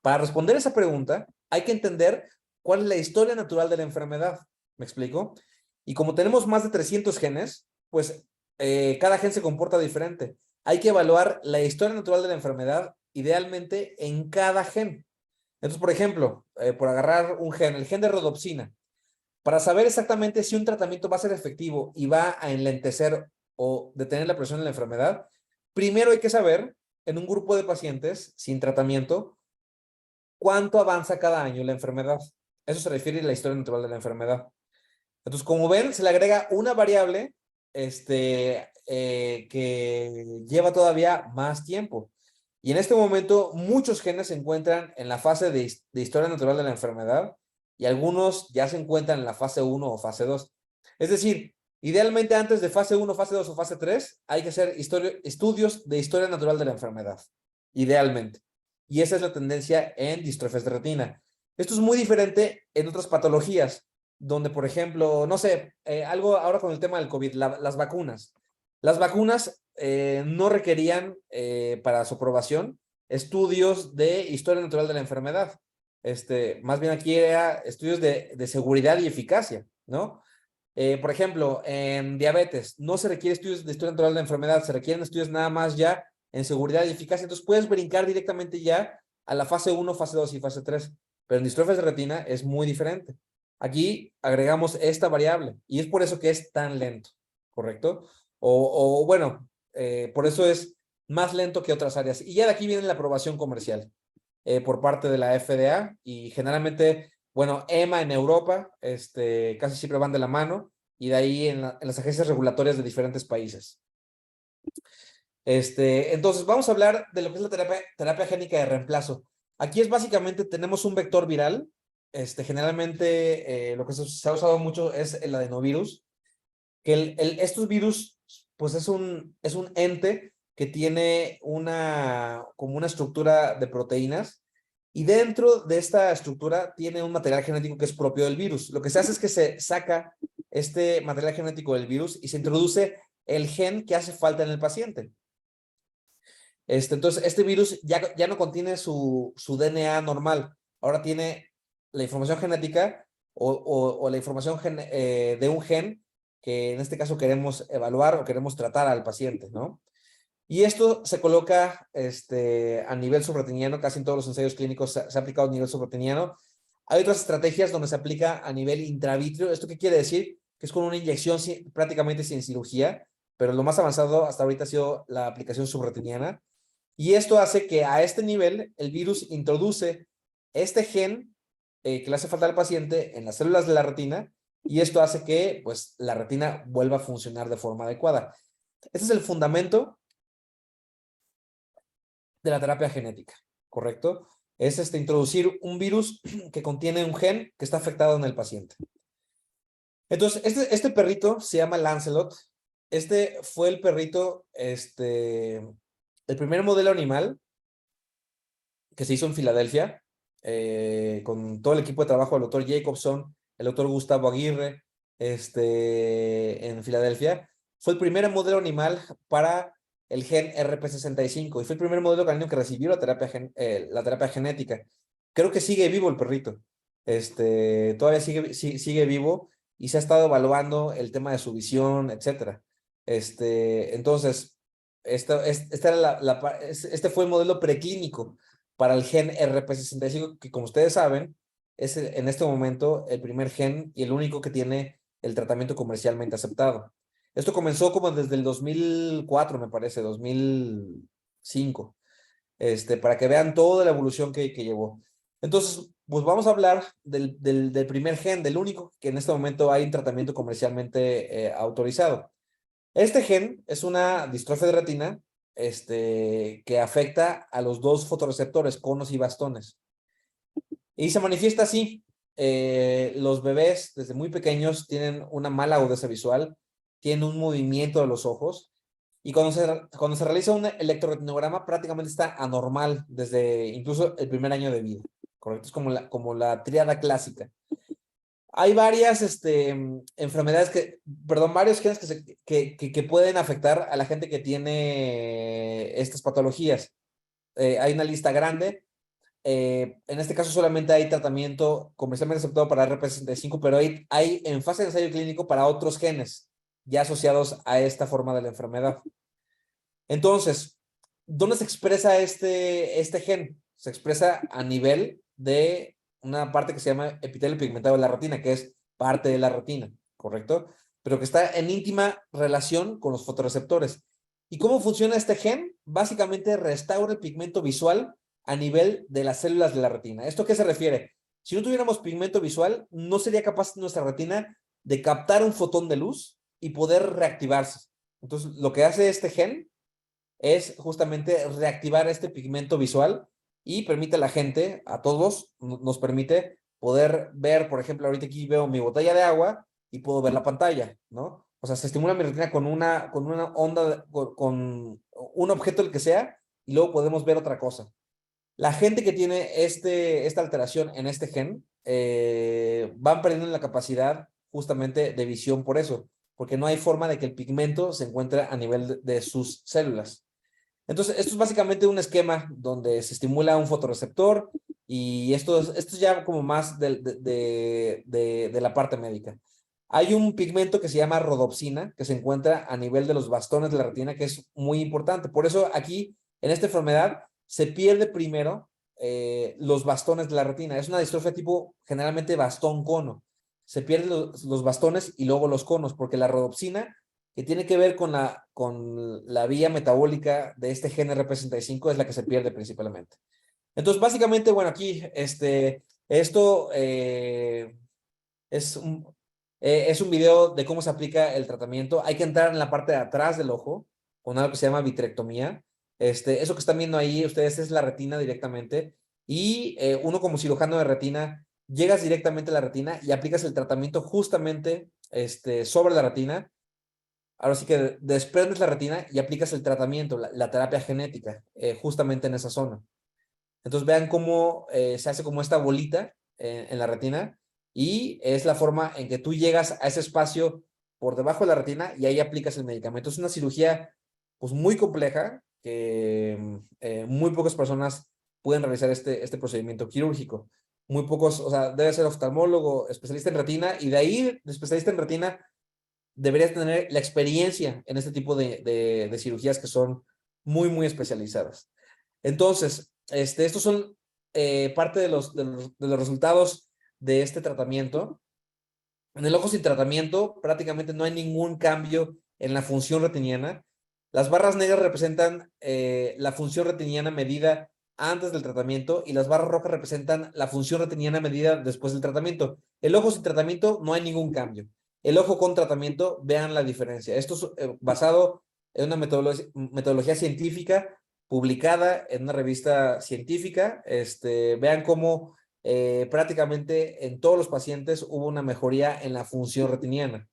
Para responder esa pregunta, hay que entender cuál es la historia natural de la enfermedad. ¿Me explico? Y como tenemos más de 300 genes, pues cada gen se comporta diferente. Hay que evaluar la historia natural de la enfermedad, idealmente en cada gen. Entonces, por ejemplo, por agarrar un gen, el gen de rodopsina, para saber exactamente si un tratamiento va a ser efectivo y va a enlentecer o detener la progresión de la enfermedad, primero hay que saber, en un grupo de pacientes sin tratamiento, cuánto avanza cada año la enfermedad. Eso se refiere a la historia natural de la enfermedad. Entonces, como ven, se le agrega una variable que lleva todavía más tiempo. Y en este momento, muchos genes se encuentran en la fase de historia natural de la enfermedad y algunos ya se encuentran en la fase 1 o fase 2. Es decir, idealmente antes de fase 1, fase 2 o fase 3, hay que hacer estudios de historia natural de la enfermedad. Idealmente. Y esa es la tendencia en distrofias de retina. Esto es muy diferente en otras patologías donde, por ejemplo, no sé, algo ahora con el tema del COVID, las vacunas. Las vacunas no requerían para su aprobación estudios de historia natural de la enfermedad. Más bien aquí era estudios de seguridad y eficacia, ¿no? Por ejemplo, en diabetes no se requiere estudios de historia natural de la enfermedad, se requieren estudios nada más ya en seguridad y eficacia. Entonces puedes brincar directamente ya a la fase 1, fase 2 y fase 3. Pero en distrofias de retina es muy diferente. Aquí agregamos esta variable y es por eso que es tan lento, ¿correcto? O bueno, por eso es más lento que otras áreas. Y ya de aquí viene la aprobación comercial por parte de la FDA y generalmente, bueno, EMA en Europa, casi siempre van de la mano y de ahí en las agencias regulatorias de diferentes países. Entonces, vamos a hablar de lo que es la terapia génica de reemplazo. Aquí es básicamente, tenemos un vector viral. Generalmente lo que se ha usado mucho es el adenovirus, que estos virus, pues es un ente que tiene como una estructura de proteínas y dentro de esta estructura tiene un material genético que es propio del virus. Lo que se hace es que se saca este material genético del virus y se introduce el gen que hace falta en el paciente. Entonces, este virus ya no contiene su DNA normal. Ahora tiene la información genética o la información de un gen que en este caso queremos evaluar o queremos tratar al paciente, ¿no? Y esto se coloca a nivel subretiniano, casi en todos los ensayos clínicos se ha aplicado a nivel subretiniano. Hay otras estrategias donde se aplica a nivel intravítrea. ¿Esto qué quiere decir? Que es con una inyección prácticamente sin cirugía, pero lo más avanzado hasta ahorita ha sido la aplicación subretiniana. Y esto hace que a este nivel el virus introduce este gen que le hace falta al paciente en las células de la retina y esto hace que pues, la retina vuelva a funcionar de forma adecuada. Este es el fundamento de la terapia genética, ¿correcto? Es introducir un virus que contiene un gen que está afectado en el paciente. Entonces, este perrito se llama Lancelot. Este fue el perrito, el primer modelo animal que se hizo en Filadelfia, con todo el equipo de trabajo del doctor Jacobson, el doctor Gustavo Aguirre, en Filadelfia. Fue el primer modelo animal para el gen RP65 y fue el primer modelo canino que recibió la terapia genética. Creo que sigue vivo el perrito. Todavía sigue vivo y se ha estado evaluando el tema de su visión, etcétera. Entonces, este fue el modelo preclínico para el gen RP65, que como ustedes saben, es en este momento el primer gen y el único que tiene el tratamiento comercialmente aceptado. Esto comenzó como desde el 2004, me parece, 2005, para que vean toda la evolución que llevó. Entonces, pues vamos a hablar del primer gen, del único que en este momento hay un tratamiento comercialmente autorizado. Este gen es una distrofia de retina que afecta a los dos fotorreceptores, conos y bastones. Y se manifiesta así. Los bebés desde muy pequeños tienen una mala agudeza visual, tienen un movimiento de los ojos y cuando se realiza un electroretinograma prácticamente está anormal desde incluso el primer año de vida, ¿correcto? Es como la tríada clásica. Hay varias enfermedades varios genes que pueden afectar a la gente que tiene estas patologías. Hay una lista grande. En este caso solamente hay tratamiento comercialmente aceptado para RP65, pero hay en fase de ensayo clínico para otros genes ya asociados a esta forma de la enfermedad. Entonces, ¿dónde se expresa este gen? Se expresa a nivel de una parte que se llama epitelio pigmentado de la retina, que es parte de la retina, ¿correcto? Pero que está en íntima relación con los fotorreceptores. ¿Y cómo funciona este gen? Básicamente restaura el pigmento visual a nivel de las células de la retina. ¿Esto a qué se refiere? Si no tuviéramos pigmento visual, no sería capaz nuestra retina de captar un fotón de luz y poder reactivarse. Entonces, lo que hace este gen es justamente reactivar este pigmento visual y permite a la gente, a todos, nos permite poder ver, por ejemplo, ahorita aquí veo mi botella de agua y puedo ver la pantalla, ¿no? O sea, se estimula mi retina con una onda, con un objeto el que sea, y luego podemos ver otra cosa. La gente que tiene esta alteración en este gen van perdiendo la capacidad justamente de visión por eso, porque no hay forma de que el pigmento se encuentre a nivel de sus células. Entonces, esto es básicamente un esquema donde se estimula un fotorreceptor y esto es ya como más de la parte médica. Hay un pigmento que se llama rodopsina, que se encuentra a nivel de los bastones de la retina, que es muy importante. Por eso aquí, en esta enfermedad, se pierde primero los bastones de la retina. Es una distrofia tipo generalmente bastón-cono. Se pierden los bastones y luego los conos, porque la rodopsina, que tiene que ver con la vía metabólica de este gen RP65, es la que se pierde principalmente. Entonces, básicamente, bueno, aquí, esto es un video de cómo se aplica el tratamiento. Hay que entrar en la parte de atrás del ojo con algo que se llama vitrectomía. Eso que están viendo ahí, ustedes, es la retina directamente. Y uno como cirujano de retina, llegas directamente a la retina y aplicas el tratamiento justamente sobre la retina. Ahora sí que desprendes la retina y aplicas el tratamiento, la terapia genética, justamente en esa zona. Entonces vean cómo se hace como esta bolita en la retina y es la forma en que tú llegas a ese espacio por debajo de la retina y ahí aplicas el medicamento. Es una cirugía pues muy compleja que muy pocas personas pueden realizar este procedimiento quirúrgico. Muy pocos, o sea, debe ser oftalmólogo, especialista en retina, y de ahí, de especialista en retina, deberías tener la experiencia en este tipo de cirugías que son muy, muy especializadas. Entonces, estos son parte de los resultados de este tratamiento. En el ojo sin tratamiento, prácticamente no hay ningún cambio en la función retiniana. Las barras negras representan la función retiniana medida antes del tratamiento y las barras rojas representan la función retiniana medida después del tratamiento. El ojo sin tratamiento no hay ningún cambio. El ojo con tratamiento, vean la diferencia. Esto es basado en una metodología científica publicada en una revista científica. Vean cómo prácticamente en todos los pacientes hubo una mejoría en la función retiniana,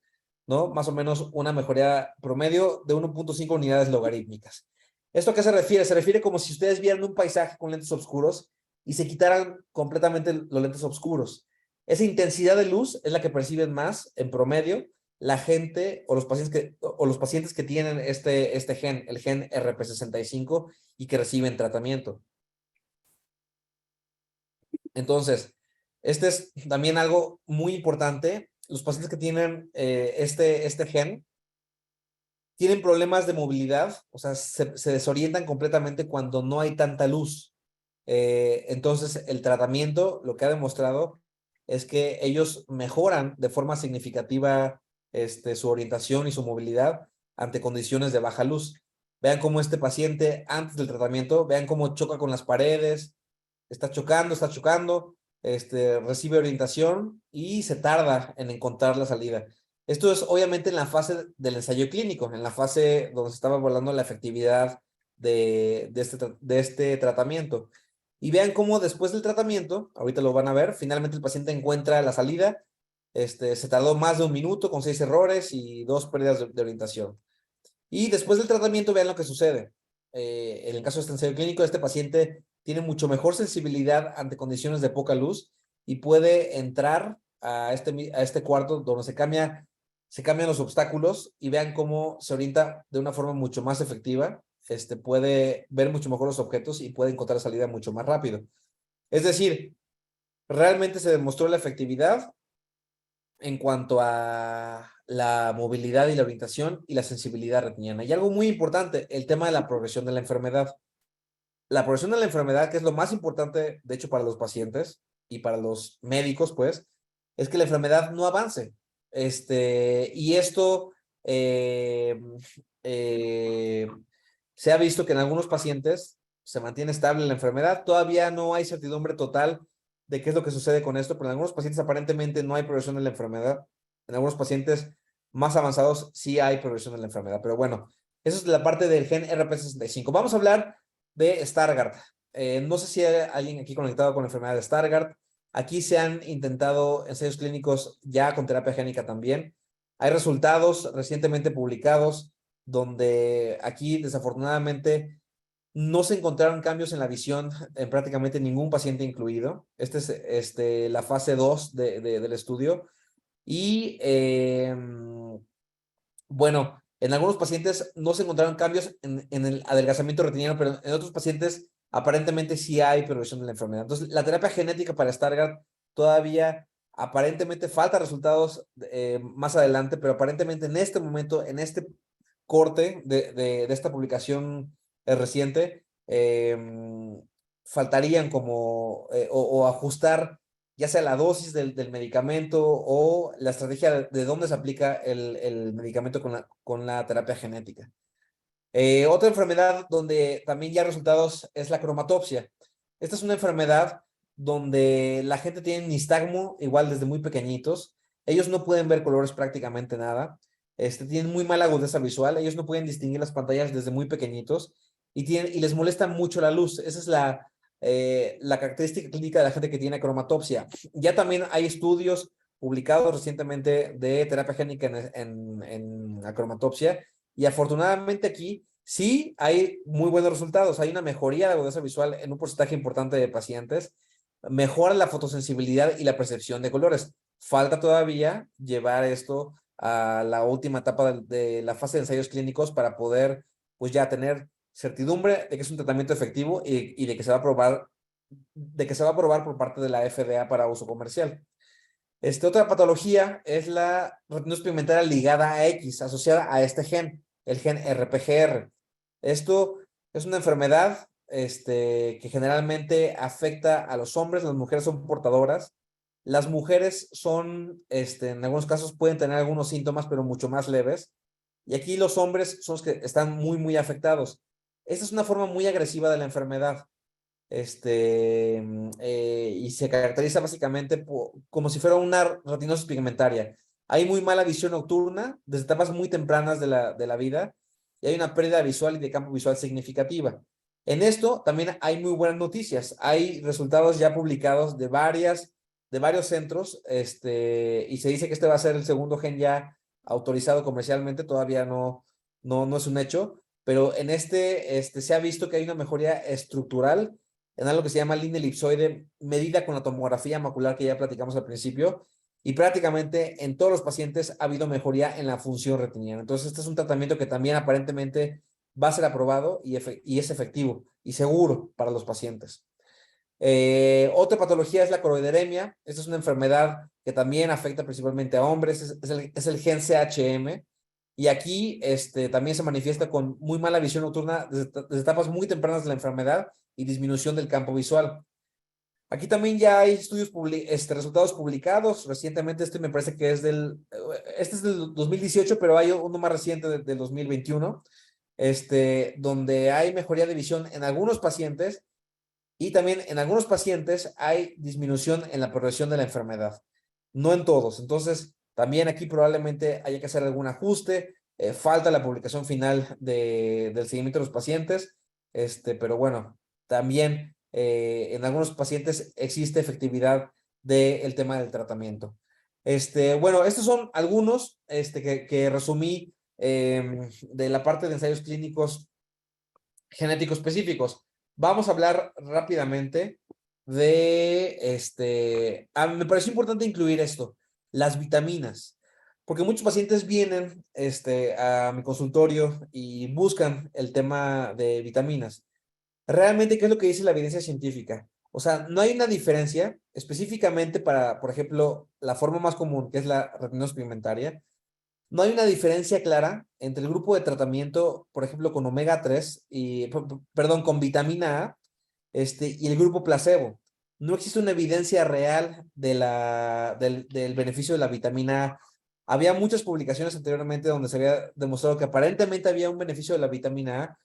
¿no? Más o menos una mejoría promedio de 1.5 unidades logarítmicas. ¿Esto a qué se refiere? Se refiere como si ustedes vieran un paisaje con lentes oscuros y se quitaran completamente los lentes oscuros. Esa intensidad de luz es la que perciben más en promedio la gente o los pacientes que tienen este gen, el gen RP65, y que reciben tratamiento. Entonces, este es también algo muy importante. Los pacientes que tienen este gen tienen problemas de movilidad, o sea, se desorientan completamente cuando no hay tanta luz. Entonces, el tratamiento lo que ha demostrado es que ellos mejoran de forma significativa su orientación y su movilidad ante condiciones de baja luz. Vean cómo este paciente antes del tratamiento, vean cómo choca con las paredes, está chocando, recibe orientación y se tarda en encontrar la salida. Esto es obviamente en la fase del ensayo clínico, en la fase donde se estaba evaluando la efectividad de este tratamiento. Y vean cómo después del tratamiento, ahorita lo van a ver, finalmente el paciente encuentra la salida. Se tardó más de 1 minuto con 6 errores y 2 pérdidas de orientación. Y después del tratamiento, vean lo que sucede. En el caso de este ensayo clínico, este paciente tiene mucho mejor sensibilidad ante condiciones de poca luz y puede entrar a este cuarto donde se cambian los obstáculos y vean cómo se orienta de una forma mucho más efectiva. Puede ver mucho mejor los objetos y puede encontrar salida mucho más rápido. Es decir, realmente se demostró la efectividad en cuanto a la movilidad y la orientación y la sensibilidad retiniana. Y algo muy importante, el tema de la progresión de la enfermedad. La progresión de la enfermedad, que es lo más importante, de hecho, para los pacientes y para los médicos, pues, es que la enfermedad no avance. Y esto se ha visto que en algunos pacientes se mantiene estable la enfermedad. Todavía no hay certidumbre total de qué es lo que sucede con esto, pero en algunos pacientes aparentemente no hay progresión de la enfermedad. En algunos pacientes más avanzados sí hay progresión de la enfermedad. Pero bueno, eso es la parte del gen RP65. Vamos a hablar de Stargardt. No sé si hay alguien aquí conectado con la enfermedad de Stargardt. Aquí se han intentado ensayos clínicos ya con terapia génica también. Hay resultados recientemente publicados donde aquí desafortunadamente no se encontraron cambios en la visión en prácticamente ningún paciente incluido. Es la fase 2 del estudio. Y bueno, en algunos pacientes no se encontraron cambios en el adelgazamiento retiniano, pero en otros pacientes aparentemente sí hay progresión de la enfermedad. Entonces, la terapia genética para Stargardt todavía aparentemente falta resultados más adelante, pero aparentemente en este momento, en este corte de esta publicación reciente, faltarían como o ajustar ya sea la dosis del medicamento o la estrategia de dónde se aplica el medicamento con la terapia genética. Otra enfermedad donde también ya hay resultados es la cromatopsia. Esta es una enfermedad donde la gente tiene nistagmo igual desde muy pequeñitos. Ellos no pueden ver colores prácticamente nada. Tienen muy mala agudeza visual. Ellos no pueden distinguir las pantallas desde muy pequeñitos y les molesta mucho la luz. Esa es la característica clínica de la gente que tiene cromatopsia. Ya también hay estudios publicados recientemente de terapia génica en la cromatopsia y afortunadamente aquí sí hay muy buenos resultados. Hay una mejoría de agudeza visual en un porcentaje importante de pacientes. Mejora la fotosensibilidad y la percepción de colores. Falta todavía llevar esto a la última etapa de la fase de ensayos clínicos para poder pues ya tener certidumbre de que es un tratamiento efectivo y de que se va a aprobar por parte de la FDA para uso comercial. Otra patología es la retinosis pigmentaria ligada a X, asociada a este gen, el gen RPGR. Esto es una enfermedad que generalmente afecta a los hombres, las mujeres son portadoras. Las mujeres son, en algunos casos pueden tener algunos síntomas, pero mucho más leves. Y aquí los hombres son los que están muy, muy afectados. Esta es una forma muy agresiva de la enfermedad. Y se caracteriza básicamente como si fuera una retinosis pigmentaria. Hay muy mala visión nocturna desde etapas muy tempranas de la vida y hay una pérdida visual y de campo visual significativa. En esto también hay muy buenas noticias. Hay resultados ya publicados de varios centros y se dice que este va a ser el segundo gen ya autorizado comercialmente. Todavía no es un hecho, pero en se ha visto que hay una mejoría estructural en algo que se llama línea elipsoide, medida con la tomografía macular que ya platicamos al principio, y prácticamente en todos los pacientes ha habido mejoría en la función retiniana. Entonces, este es un tratamiento que también aparentemente va a ser aprobado y es efectivo y seguro para los pacientes. Otra patología es la coroideremia. Esta es una enfermedad que también afecta principalmente a hombres, es el gen CHM. Y aquí también se manifiesta con muy mala visión nocturna desde etapas muy tempranas de la enfermedad y disminución del campo visual. Aquí también ya hay resultados publicados. Recientemente me parece que es del 2018, pero hay uno más reciente del 2021, donde hay mejoría de visión en algunos pacientes y también en algunos pacientes hay disminución en la progresión de la enfermedad. No en todos. Entonces, también aquí probablemente haya que hacer algún ajuste. Falta la publicación final del seguimiento de los pacientes. Pero bueno, también en algunos pacientes existe efectividad del tema del tratamiento. Bueno, estos son algunos que resumí de la parte de ensayos clínicos genéticos específicos. Vamos a hablar rápidamente me pareció importante incluir esto, las vitaminas, porque muchos pacientes vienen a mi consultorio y buscan el tema de vitaminas. Realmente, ¿qué es lo que dice la evidencia científica? O sea, no hay una diferencia específicamente para, por ejemplo, la forma más común, que es la retinosis pigmentaria. No hay una diferencia clara entre el grupo de tratamiento, por ejemplo, con omega 3 perdón, con vitamina A, y el grupo placebo. No existe una evidencia real del beneficio de la vitamina A. Había muchas publicaciones anteriormente donde se había demostrado que aparentemente había un beneficio de la vitamina A,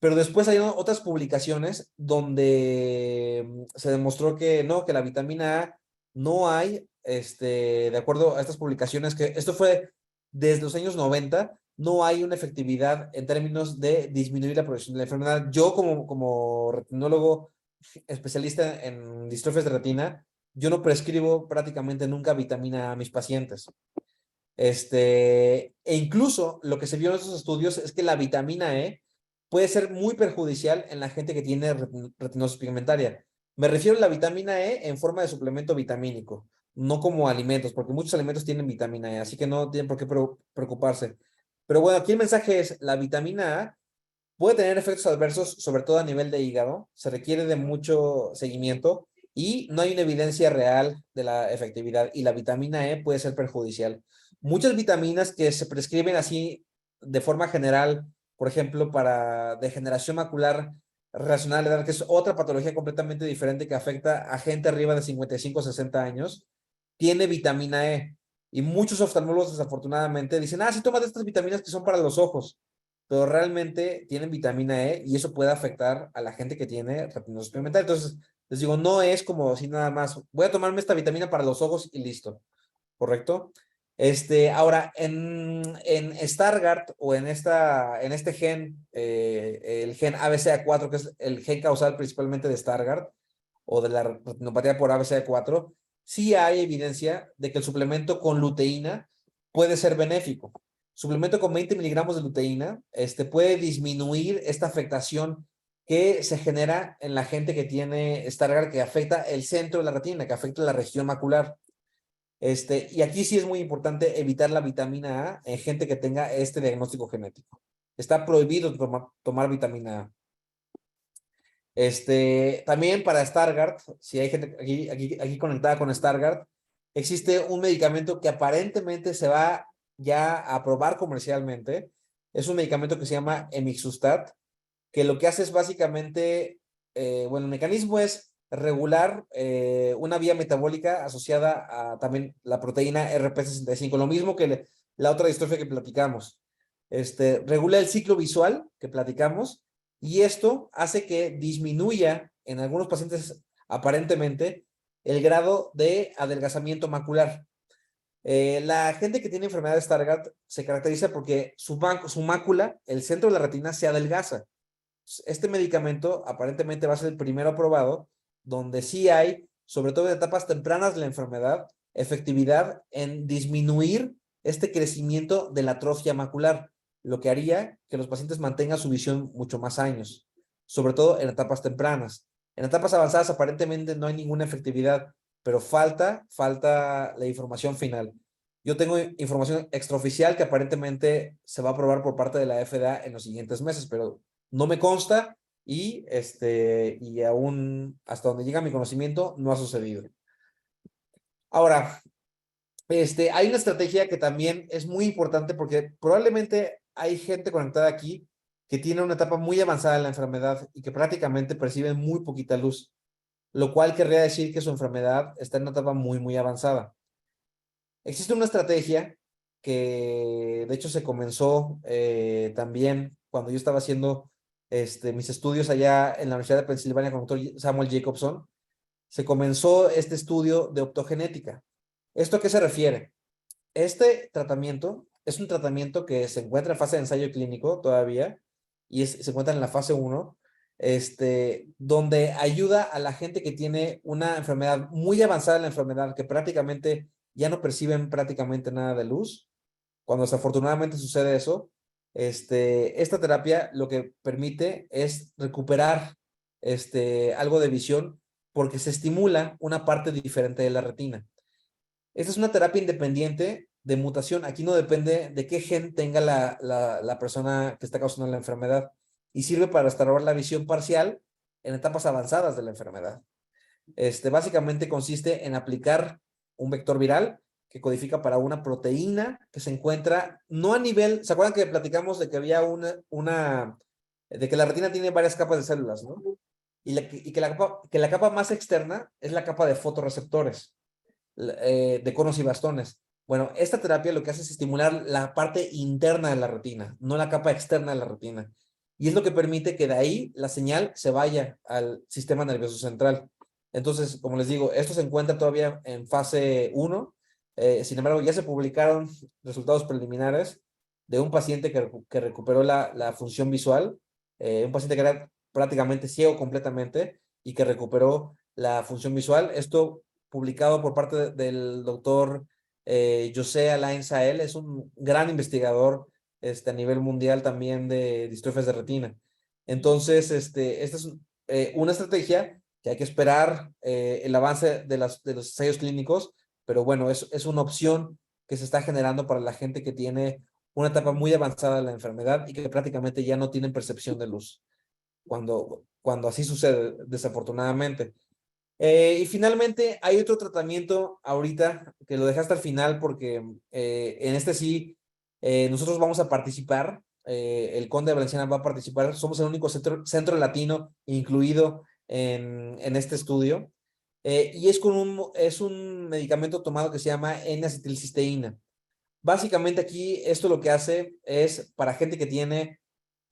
pero después hay otras publicaciones donde se demostró que no, que la vitamina A no hay, de acuerdo a estas publicaciones, que esto fue desde los años 90, no hay una efectividad en términos de disminuir la progresión de la enfermedad. Yo como retinólogo especialista en distrofias de retina, yo no prescribo prácticamente nunca vitamina A a mis pacientes. E incluso lo que se vio en estos estudios es que la vitamina E puede ser muy perjudicial en la gente que tiene retinosis pigmentaria. Me refiero a la vitamina E en forma de suplemento vitamínico, no como alimentos, porque muchos alimentos tienen vitamina E, así que no tienen por qué preocuparse. Pero bueno, aquí el mensaje es, la vitamina A puede tener efectos adversos, sobre todo a nivel de hígado, se requiere de mucho seguimiento y no hay una evidencia real de la efectividad y la vitamina E puede ser perjudicial. Muchas vitaminas que se prescriben así de forma general, por ejemplo, para degeneración macular relacionada a la edad, que es otra patología completamente diferente que afecta a gente arriba de 55 o 60 años, tiene vitamina E. Y muchos oftalmólogos desafortunadamente dicen, sí, tomas estas vitaminas que son para los ojos, pero realmente tienen vitamina E y eso puede afectar a la gente que tiene retinosis pigmentaria. Entonces, les digo, no es como así nada más, voy a tomarme esta vitamina para los ojos y listo, ¿correcto? Ahora, en Stargardt o en este gen, el gen ABCA4, que es el gen causal principalmente de Stargardt o de la retinopatía por ABCA4, sí hay evidencia de que el suplemento con luteína puede ser benéfico. Suplemento con 20 miligramos de luteína puede disminuir esta afectación que se genera en la gente que tiene Stargardt, que afecta el centro de la retina, que afecta la región macular. Y aquí sí es muy importante evitar la vitamina A en gente que tenga este diagnóstico genético. Está prohibido tomar vitamina A. También para Stargardt, si hay gente aquí conectada con Stargardt, existe un medicamento que aparentemente se va ya a probar comercialmente. Es un medicamento que se llama Emixustat, que lo que hace es básicamente, bueno, el mecanismo es regular una vía metabólica asociada a también la proteína RP65, lo mismo que la otra distrofia que platicamos. Regula el ciclo visual que platicamos y esto hace que disminuya en algunos pacientes aparentemente el grado de adelgazamiento macular. La gente que tiene enfermedad de Stargardt se caracteriza porque su mácula, el centro de la retina, se adelgaza. Este medicamento aparentemente va a ser el primero aprobado donde sí hay, sobre todo en etapas tempranas de la enfermedad, efectividad en disminuir este crecimiento de la atrofia macular, lo que haría que los pacientes mantengan su visión mucho más años, sobre todo en etapas tempranas. En etapas avanzadas aparentemente no hay ninguna efectividad, pero falta la información final. Yo tengo información extraoficial que aparentemente se va a aprobar por parte de la FDA en los siguientes meses, pero no me consta y aún hasta donde llega mi conocimiento no ha sucedido. Ahora, hay una estrategia que también es muy importante porque probablemente hay gente conectada aquí que tiene una etapa muy avanzada en la enfermedad y que prácticamente percibe muy poquita luz, lo cual querría decir que su enfermedad está en una etapa muy, muy avanzada. Existe una estrategia que de hecho se comenzó también cuando yo estaba haciendo mis estudios allá en la Universidad de Pensilvania con el doctor Samuel Jacobson. Se comenzó este estudio de optogenética. ¿Esto a qué se refiere? Este tratamiento es un tratamiento que se encuentra en fase de ensayo clínico todavía y se encuentra en la fase 1, donde ayuda a la gente que tiene una enfermedad muy avanzada en la enfermedad, que prácticamente ya no perciben prácticamente nada de luz. Cuando desafortunadamente sucede eso, esta terapia lo que permite es recuperar algo de visión, porque se estimula una parte diferente de la retina. Esta es una terapia independiente de mutación. Aquí no depende de qué gen tenga la persona que está causando la enfermedad, y sirve para restaurar la visión parcial en etapas avanzadas de la enfermedad. Básicamente consiste en aplicar un vector viral que codifica para una proteína que se encuentra no a nivel. ¿Se acuerdan que platicamos de que había de que la retina tiene varias capas de células, ¿no? Y que la capa más externa es la capa de fotorreceptores, de conos y bastones. Bueno, esta terapia lo que hace es estimular la parte interna de la retina, no la capa externa de la retina. Y es lo que permite que de ahí la señal se vaya al sistema nervioso central. Entonces, como les digo, esto se encuentra todavía en fase 1. Sin embargo, ya se publicaron resultados preliminares de un paciente que recuperó la función visual, un paciente que era prácticamente ciego completamente y que recuperó la función visual. Esto publicado por parte del doctor José Alain Sael. Es un gran investigador a nivel mundial también de distrofias de retina. Entonces, esta es una estrategia que hay que esperar el avance de los ensayos clínicos, pero bueno, es una opción que se está generando para la gente que tiene una etapa muy avanzada de la enfermedad y que prácticamente ya no tienen percepción de luz, cuando así sucede, desafortunadamente. Y finalmente hay otro tratamiento ahorita que lo dejé hasta el final porque en este sí nosotros vamos a participar. El Conde de Valenciana va a participar. Somos el único centro latino incluido en este estudio. Y es un medicamento tomado que se llama N-acetilcisteína. Básicamente aquí esto lo que hace es para gente que tiene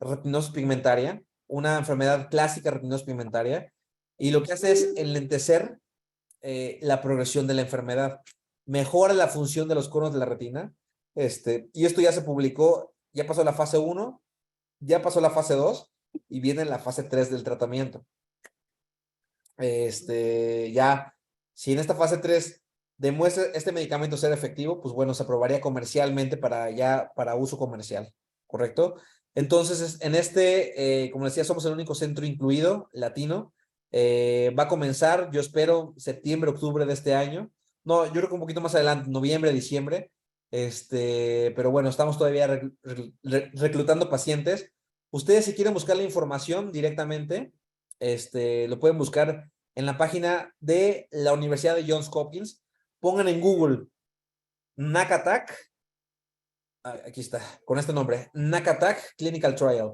retinosis pigmentaria, una enfermedad clásica retinosis pigmentaria, y lo que hace es enlentecer la progresión de la enfermedad, mejora la función de los conos de la retina, y esto ya se publicó, ya pasó la fase 1, ya pasó la fase 2 y viene la fase 3 del tratamiento. Ya, si en esta fase 3 demuestra este medicamento ser efectivo, pues bueno, se aprobaría comercialmente para uso comercial, ¿correcto? Entonces, como decía, somos el único centro incluido latino. Va a comenzar, yo espero, septiembre, octubre de este año. No, yo creo que un poquito más adelante, noviembre, diciembre. Pero bueno, estamos todavía reclutando pacientes. Ustedes, si quieren buscar la información directamente, lo pueden buscar en la página de la Universidad de Johns Hopkins. Pongan en Google NACATAC, aquí está, con este nombre, NACATAC Clinical Trial.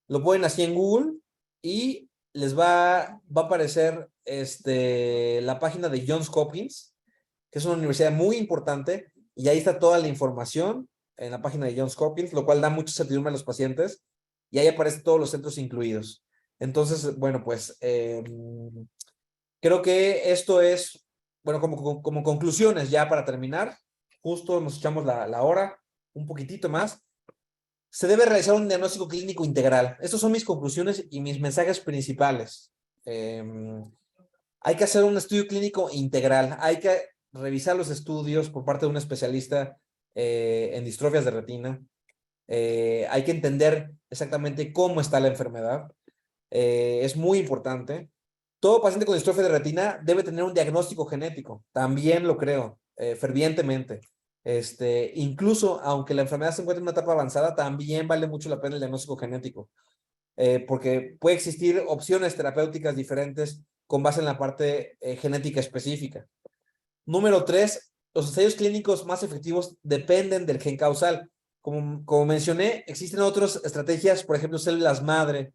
Lo ponen así en Google y les va a aparecer la página de Johns Hopkins, que es una universidad muy importante, y ahí está toda la información en la página de Johns Hopkins, lo cual da mucha certidumbre a los pacientes, y ahí aparecen todos los centros incluidos. Entonces, bueno, pues creo que esto es, bueno, como conclusiones ya para terminar, justo nos echamos la hora, un poquitito más. Se debe realizar un diagnóstico clínico integral. Estas son mis conclusiones y mis mensajes principales. Hay que hacer un estudio clínico integral. Hay que revisar los estudios por parte de un especialista en distrofias de retina. Hay que entender exactamente cómo está la enfermedad. Es muy importante. Todo paciente con distrofia de retina debe tener un diagnóstico genético. También lo creo, fervientemente. Incluso aunque la enfermedad se encuentre en una etapa avanzada, también vale mucho la pena el diagnóstico genético, porque puede existir opciones terapéuticas diferentes con base en la parte genética específica. Número 3, los ensayos clínicos más efectivos dependen del gen causal. Como mencioné, existen otras estrategias, por ejemplo, células madre,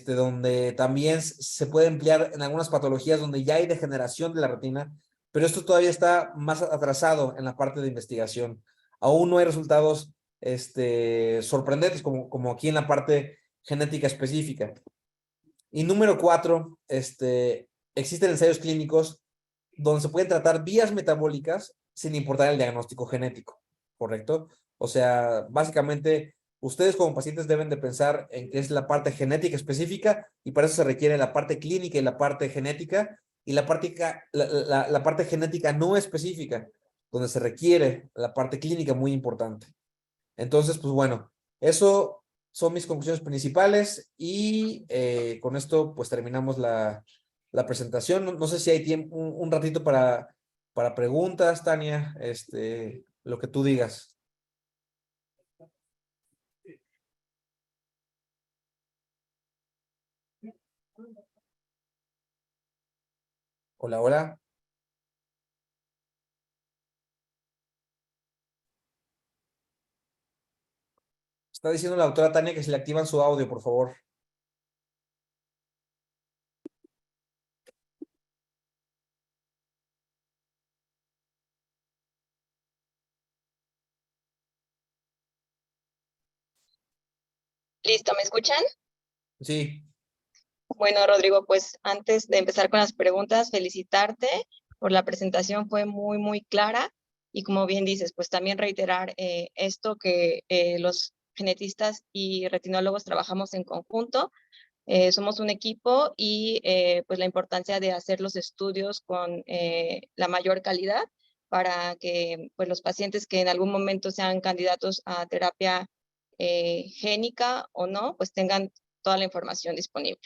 donde también se puede emplear en algunas patologías donde ya hay degeneración de la retina, pero esto todavía está más atrasado en la parte de investigación. Aún no hay resultados sorprendentes como aquí en la parte genética específica. Y número 4, existen ensayos clínicos donde se pueden tratar vías metabólicas sin importar el diagnóstico genético, ¿correcto? O sea, básicamente, ustedes como pacientes deben de pensar en qué es la parte genética específica, y para eso se requiere la parte clínica y la parte genética, y la parte genética no específica, donde se requiere la parte clínica muy importante. Entonces, pues bueno, eso son mis conclusiones principales, y con esto pues terminamos la presentación. No sé si hay tiempo, un ratito para preguntas, Tania, lo que tú digas. Hola, hola. Está diciendo la doctora Tania que se le activan su audio, por favor. Listo, ¿me escuchan? Sí. Bueno, Rodrigo, pues antes de empezar con las preguntas, felicitarte por la presentación, fue muy, muy clara y como bien dices, pues también reiterar esto que los genetistas y retinólogos trabajamos en conjunto, somos un equipo y pues la importancia de hacer los estudios con la mayor calidad para que pues los pacientes que en algún momento sean candidatos a terapia génica o no, pues tengan toda la información disponible.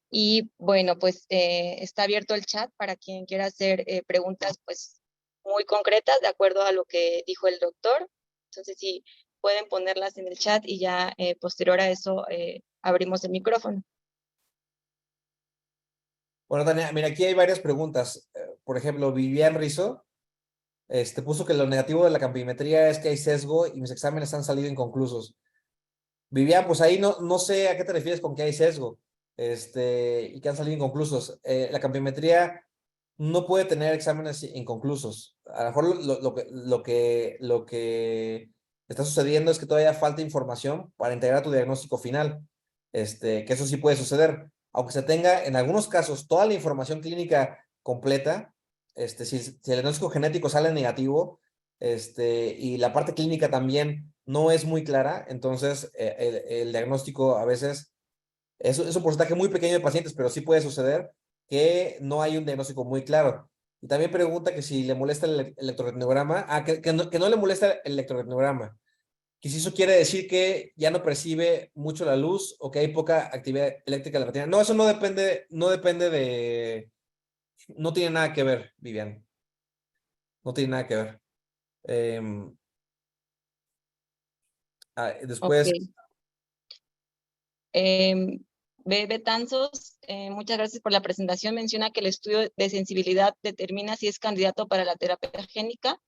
Y bueno, pues está abierto el chat para quien quiera hacer preguntas pues muy concretas de acuerdo a lo que dijo el doctor. Entonces, si pueden ponerlas en el chat y ya posterior a eso abrimos el micrófono. Bueno, Tania, mira, aquí hay varias preguntas. Por ejemplo, Vivian Rizzo puso que lo negativo de la campimetría es que hay sesgo y mis exámenes han salido inconclusos. Vivian, pues ahí no sé a qué te refieres con que hay sesgo y que han salido inconclusos. La campimetría no puede tener exámenes inconclusos. A lo mejor lo que está sucediendo es que todavía falta información para integrar tu diagnóstico final. Que eso sí puede suceder. Aunque se tenga, en algunos casos, toda la información clínica completa, si el diagnóstico genético sale negativo, y la parte clínica también no es muy clara, entonces el diagnóstico a veces es un porcentaje muy pequeño de pacientes, pero sí puede suceder que no hay un diagnóstico muy claro. Y también pregunta que si le molesta el electroretinograma, que no le molesta el electroretinograma, que si eso quiere decir que ya no percibe mucho la luz o que hay poca actividad eléctrica en la retina. No, eso no tiene nada que ver, Vivian. No tiene nada que ver. Ok. Después, Betanzos, muchas gracias por la presentación. Menciona que el estudio de sensibilidad determina si es candidato para la terapia génica.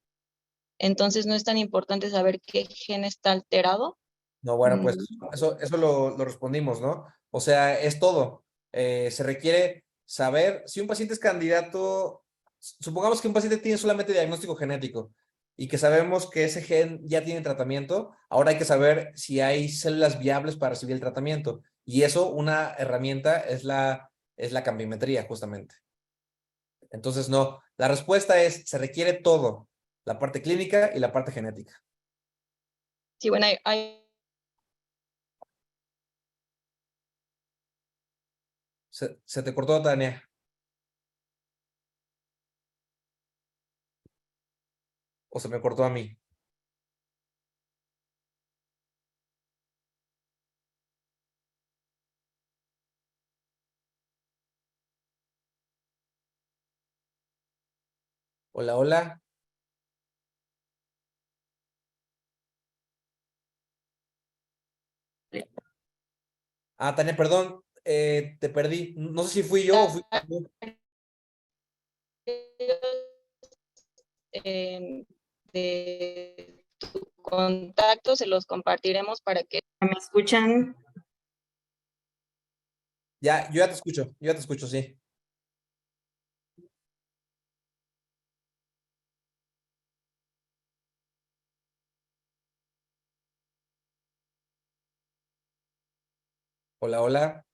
Entonces no es tan importante saber qué gen está alterado. no, bueno, pues Mm, eso lo respondimos, ¿no? O sea, es todo. Se requiere saber si un paciente es candidato, supongamos que un paciente tiene solamente diagnóstico genético y que sabemos que ese gen ya tiene tratamiento, ahora hay que saber si hay células viables para recibir el tratamiento. Y eso, una herramienta es la campimetría, justamente. Entonces, no, la respuesta es, se requiere todo, la parte clínica y la parte genética. sí, bueno, Se te cortó, Tania. O se me cortó a mí. Hola, hola. Tania, perdón, te perdí. No sé si fui yo o fui tú. de tu contacto se los compartiremos para que me escuchan. Ya, yo ya te escucho, sí. Hola, hola.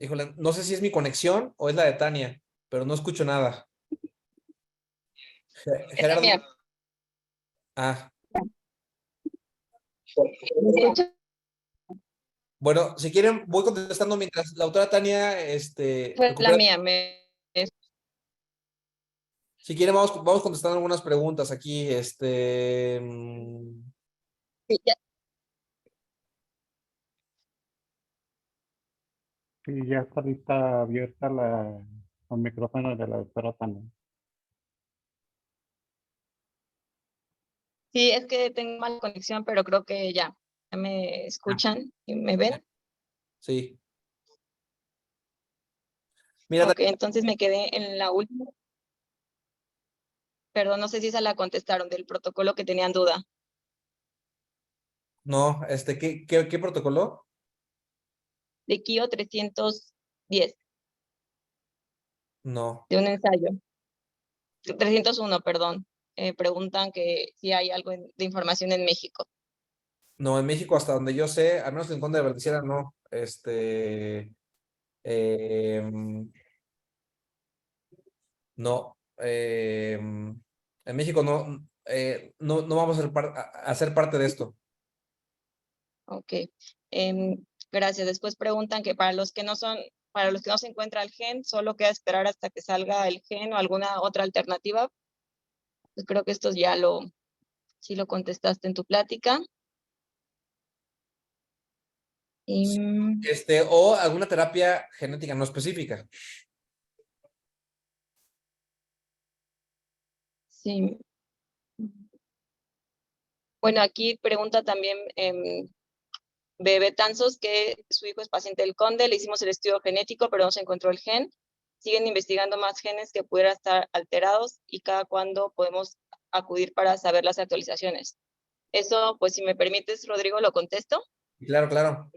Híjole, no sé si es mi conexión o es la de Tania, pero no escucho nada. Es la Gerardo, mía. ah, ¿Me escuchan? bueno, si quieren, voy contestando mientras la autora Tania, Fue la recupera. mía. Si quieren, vamos contestando algunas preguntas aquí. Sí, ya. Sí, ya está lista abierta el micrófono de la doctora Tania. Sí, es que tengo mala conexión, pero creo que ya me escuchan y me ven. Sí. Mira, Ok, entonces me quedé en la última. Perdón, no sé si esa la contestaron del protocolo que tenían duda. no, ¿qué protocolo? De KIO 310, No, de un ensayo. 301, perdón. Preguntan que si hay algo de información en México. no, en México, hasta donde yo sé, al menos en Conde de Verdiciera, no. No. En México no vamos a a ser parte de esto. Ok. Gracias. Después preguntan que para los que no se encuentra el gen, solo queda esperar hasta que salga el gen o alguna otra alternativa. Pues creo que esto sí lo contestaste en tu plática. Y, O alguna terapia genética no específica. sí. Bueno, aquí pregunta también Bebé Tanzos que su hijo es paciente del Conde, le hicimos el estudio genético, pero no se encontró el gen. Siguen investigando más genes que pudieran estar alterados y cada cuándo podemos acudir para saber las actualizaciones. Eso, pues si me permites, Rodrigo, lo contesto. Claro, claro.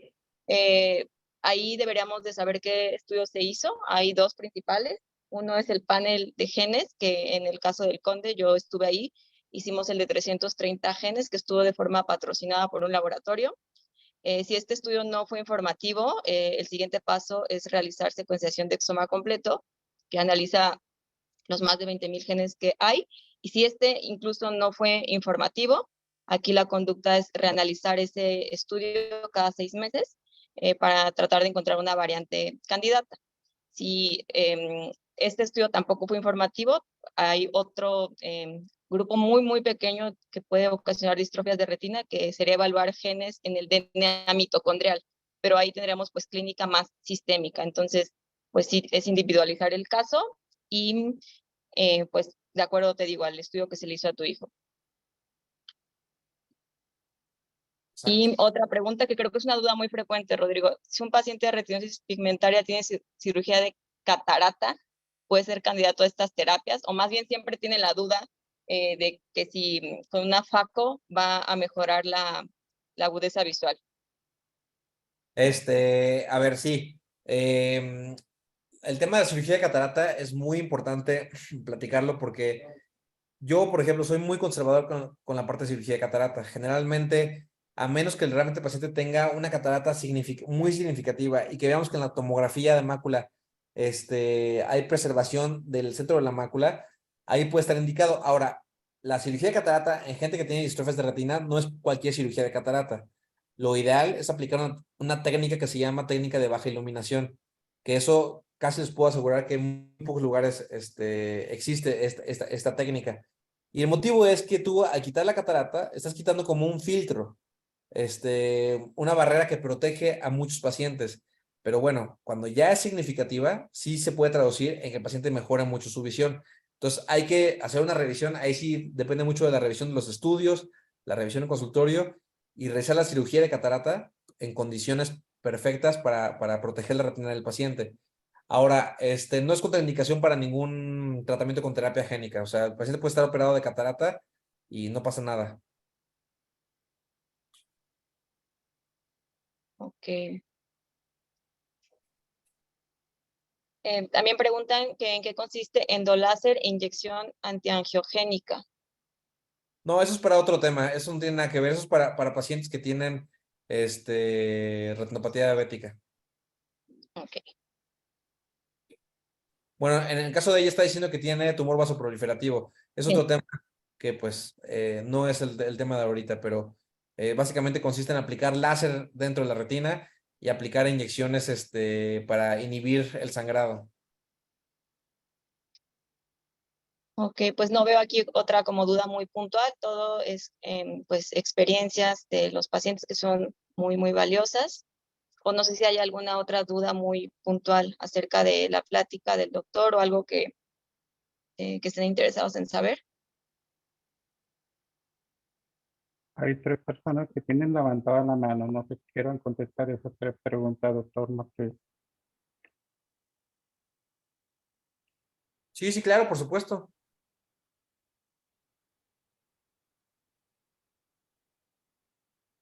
Eh, Ahí deberíamos de saber qué estudio se hizo. Hay dos principales. Uno es el panel de genes, que en el caso del Conde yo estuve ahí. Hicimos el de 330 genes, que estuvo de forma patrocinada por un laboratorio. Si este estudio no fue informativo, el siguiente paso es realizar secuenciación de exoma completo, que analiza los más de 20,000 genes que hay. Y si este incluso no fue informativo, aquí la conducta es reanalizar ese estudio cada 6 meses para tratar de encontrar una variante candidata. Si este estudio tampoco fue informativo, hay otro grupo muy, muy pequeño que puede ocasionar distrofias de retina, que sería evaluar genes en el DNA mitocondrial, pero ahí tendríamos pues clínica más sistémica. Entonces, pues sí, es individualizar el caso y pues de acuerdo, te digo, al estudio que se le hizo a tu hijo. Exacto. Y otra pregunta que creo que es una duda muy frecuente, Rodrigo. Si un paciente de retinosis pigmentaria tiene cirugía de catarata, ¿puede ser candidato a estas terapias? O más bien siempre tiene la duda de que si con una FACO va a mejorar la agudeza visual. A ver, sí. El tema de la cirugía de catarata es muy importante platicarlo porque yo, por ejemplo, soy muy conservador con la parte de cirugía de catarata. Generalmente, a menos que realmente el paciente tenga una catarata muy significativa y que veamos que en la tomografía de mácula hay preservación del centro de la mácula, ahí puede estar indicado. Ahora, la cirugía de catarata en gente que tiene distrofias de retina no es cualquier cirugía de catarata. Lo ideal es aplicar una técnica que se llama técnica de baja iluminación, que eso casi les puedo asegurar que en muy pocos lugares existe esta técnica. Y el motivo es que tú, al quitar la catarata, estás quitando como un filtro, una barrera que protege a muchos pacientes. Pero bueno, cuando ya es significativa, sí se puede traducir en que el paciente mejora mucho su visión. Entonces hay que hacer una revisión, ahí sí depende mucho de la revisión de los estudios, la revisión en consultorio y realizar la cirugía de catarata en condiciones perfectas para proteger la retina del paciente. Ahora, no es contraindicación para ningún tratamiento con terapia génica. O sea, el paciente puede estar operado de catarata y no pasa nada. Ok. También preguntan que en qué consiste endoláser e inyección antiangiogénica. No, eso es para otro tema. Eso no tiene nada que ver. Eso es para pacientes que tienen retinopatía diabética. Ok. Bueno, en el caso de ella está diciendo que tiene tumor vasoproliferativo. Es Sí. otro tema que pues no es el tema de ahorita, pero básicamente consiste en aplicar láser dentro de la retina y aplicar inyecciones para inhibir el sangrado. Ok, pues no veo aquí otra como duda muy puntual, todo es pues experiencias de los pacientes que son muy valiosas, o no sé si hay alguna otra duda muy puntual acerca de la plática del doctor o algo que estén interesados en saber. Hay tres personas que tienen levantada la mano. No sé si quieran contestar esas tres preguntas, doctor Martí. Sí, sí, claro, por supuesto.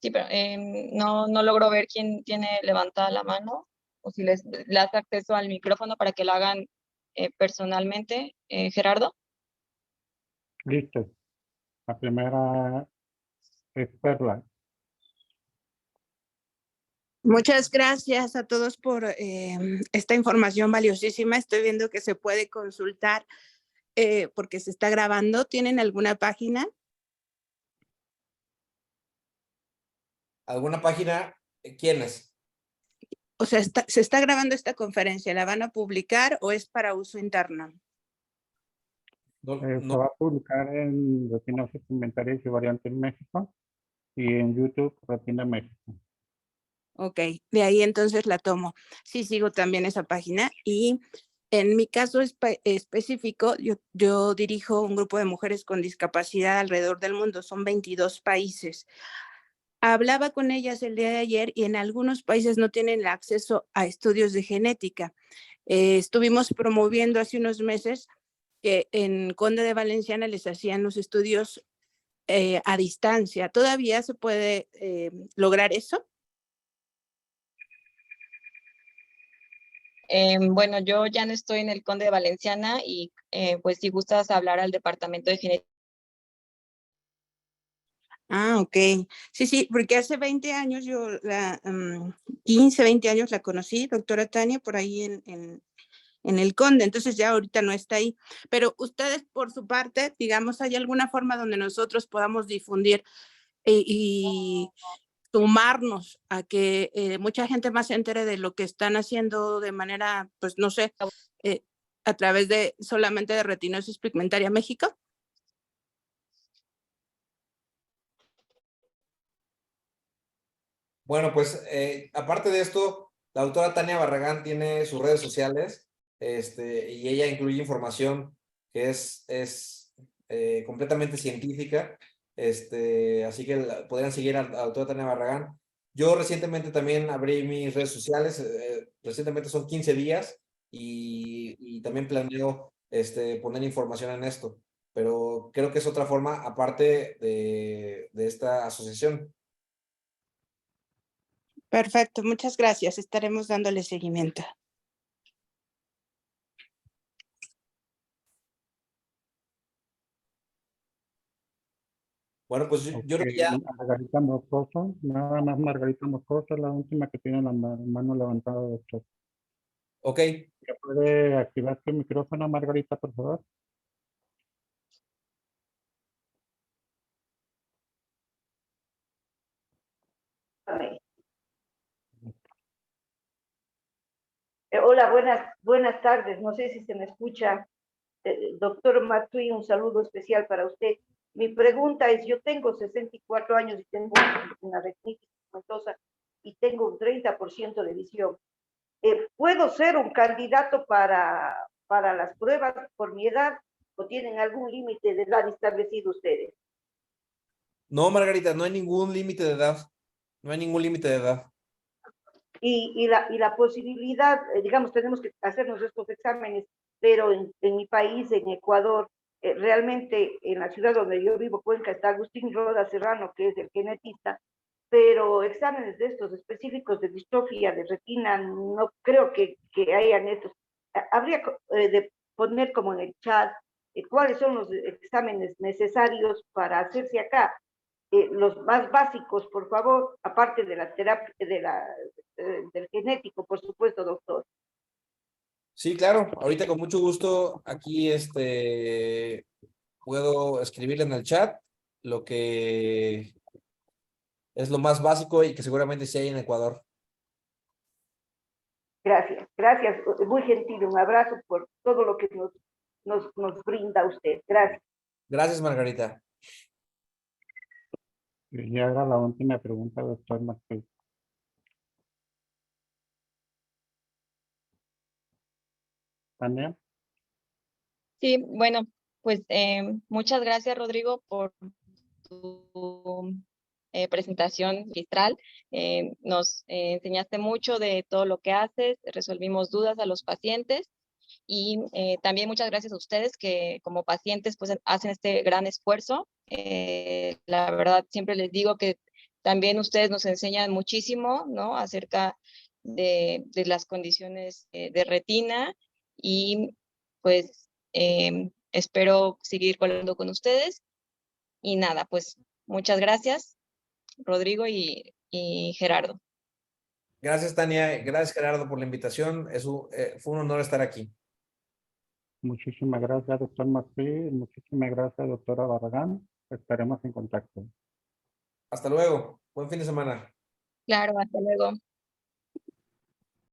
Sí, pero no logro ver quién tiene levantada la mano o si les das acceso al micrófono para que lo hagan personalmente, Gerardo. Listo. La primera es Perla. Muchas gracias a todos por esta información valiosísima. Estoy viendo que se puede consultar porque se está grabando. ¿Tienen alguna página? ¿Alguna página? ¿Quiénes? O sea, se está grabando esta conferencia. ¿La van a publicar o es para uso interno? No, Se no. va a publicar en Retina Suplementaria y Variante en México y en YouTube Retina México. Ok, de ahí entonces la tomo. Sí, sigo también esa página y en mi caso específico, yo dirijo un grupo de mujeres con discapacidad alrededor del mundo, son 22 países. Hablaba con ellas el día de ayer y en algunos países no tienen el acceso a estudios de genética. Estuvimos promoviendo hace unos meses que en Conde de Valenciana les hacían los estudios a distancia. ¿Todavía se puede lograr eso? Bueno, yo ya no estoy en el Conde de Valenciana y pues si gustas hablar al departamento de genética. Ah, ok. Sí, sí, porque hace 20 años 15, 20 años la conocí, doctora Tania, por ahí en el Conde, entonces ya ahorita no está ahí. Pero ustedes, por su parte, digamos, ¿hay alguna forma donde nosotros podamos difundir y sumarnos a que mucha gente más se entere de lo que están haciendo de manera, pues no sé, eh, a través de solamente de Retinosis Pigmentaria México? Bueno, pues aparte de esto, la doctora Tania Barragán tiene sus redes sociales, y ella incluye información que es completamente científica, así que podrían seguir a la doctora Tania Barragán. Yo recientemente también abrí mis redes sociales, recientemente son 15 días y también planeo poner información en esto, pero creo que es otra forma aparte de esta asociación. Perfecto, muchas gracias. Estaremos dándole seguimiento. Bueno, pues yo creo que ya. Margarita Moscoso, nada más Margarita Moscoso, la última que tiene la mano levantada, doctor. Ok, ¿Ya puede activar su micrófono, Margarita, por favor? Hola, buenas tardes. No sé si se me escucha. Doctor Matui, un saludo especial para usted. Mi pregunta es, yo tengo 64 años y tengo una retinitis pigmentosa y tengo un 30% de visión. ¿Puedo ser un candidato para las pruebas por mi edad o tienen algún límite de edad establecido ustedes? no, Margarita, no hay ningún límite de edad. No hay ningún límite de edad. Y la posibilidad, digamos, tenemos que hacernos estos exámenes, pero en mi país, en Ecuador, realmente en la ciudad donde yo vivo, Cuenca, está Agustín Roda Serrano, que es el genetista, pero exámenes de estos específicos de distrofia de retina, no creo que hayan estos. Habría de poner como en el chat cuáles son los exámenes necesarios para hacerse acá. Los más básicos, por favor, aparte de la terapia, del genético, por supuesto, doctor. Sí, claro. Ahorita con mucho gusto aquí puedo escribirle en el chat lo que es lo más básico y que seguramente sí hay en Ecuador. Gracias, muy gentil, un abrazo por todo lo que nos nos brinda usted. Gracias. Gracias, Margarita. Y ahora la última pregunta, doctor Martí. Tania. Sí, bueno, pues muchas gracias, Rodrigo, por tu presentación magistral. Nos enseñaste mucho de todo lo que haces, resolvimos dudas a los pacientes y también muchas gracias a ustedes que como pacientes pues hacen este gran esfuerzo. La verdad, siempre les digo que también ustedes nos enseñan muchísimo, ¿no? Acerca de las condiciones de retina y pues espero seguir colaborando con ustedes. Y nada, pues muchas gracias, Rodrigo y Gerardo. Gracias, Tania. Gracias, Gerardo, por la invitación. Fue un honor estar aquí. Muchísimas gracias, doctor Martí. Muchísimas gracias, doctora Barragán. Estaremos en contacto. Hasta luego. Buen fin de semana. Claro, hasta luego.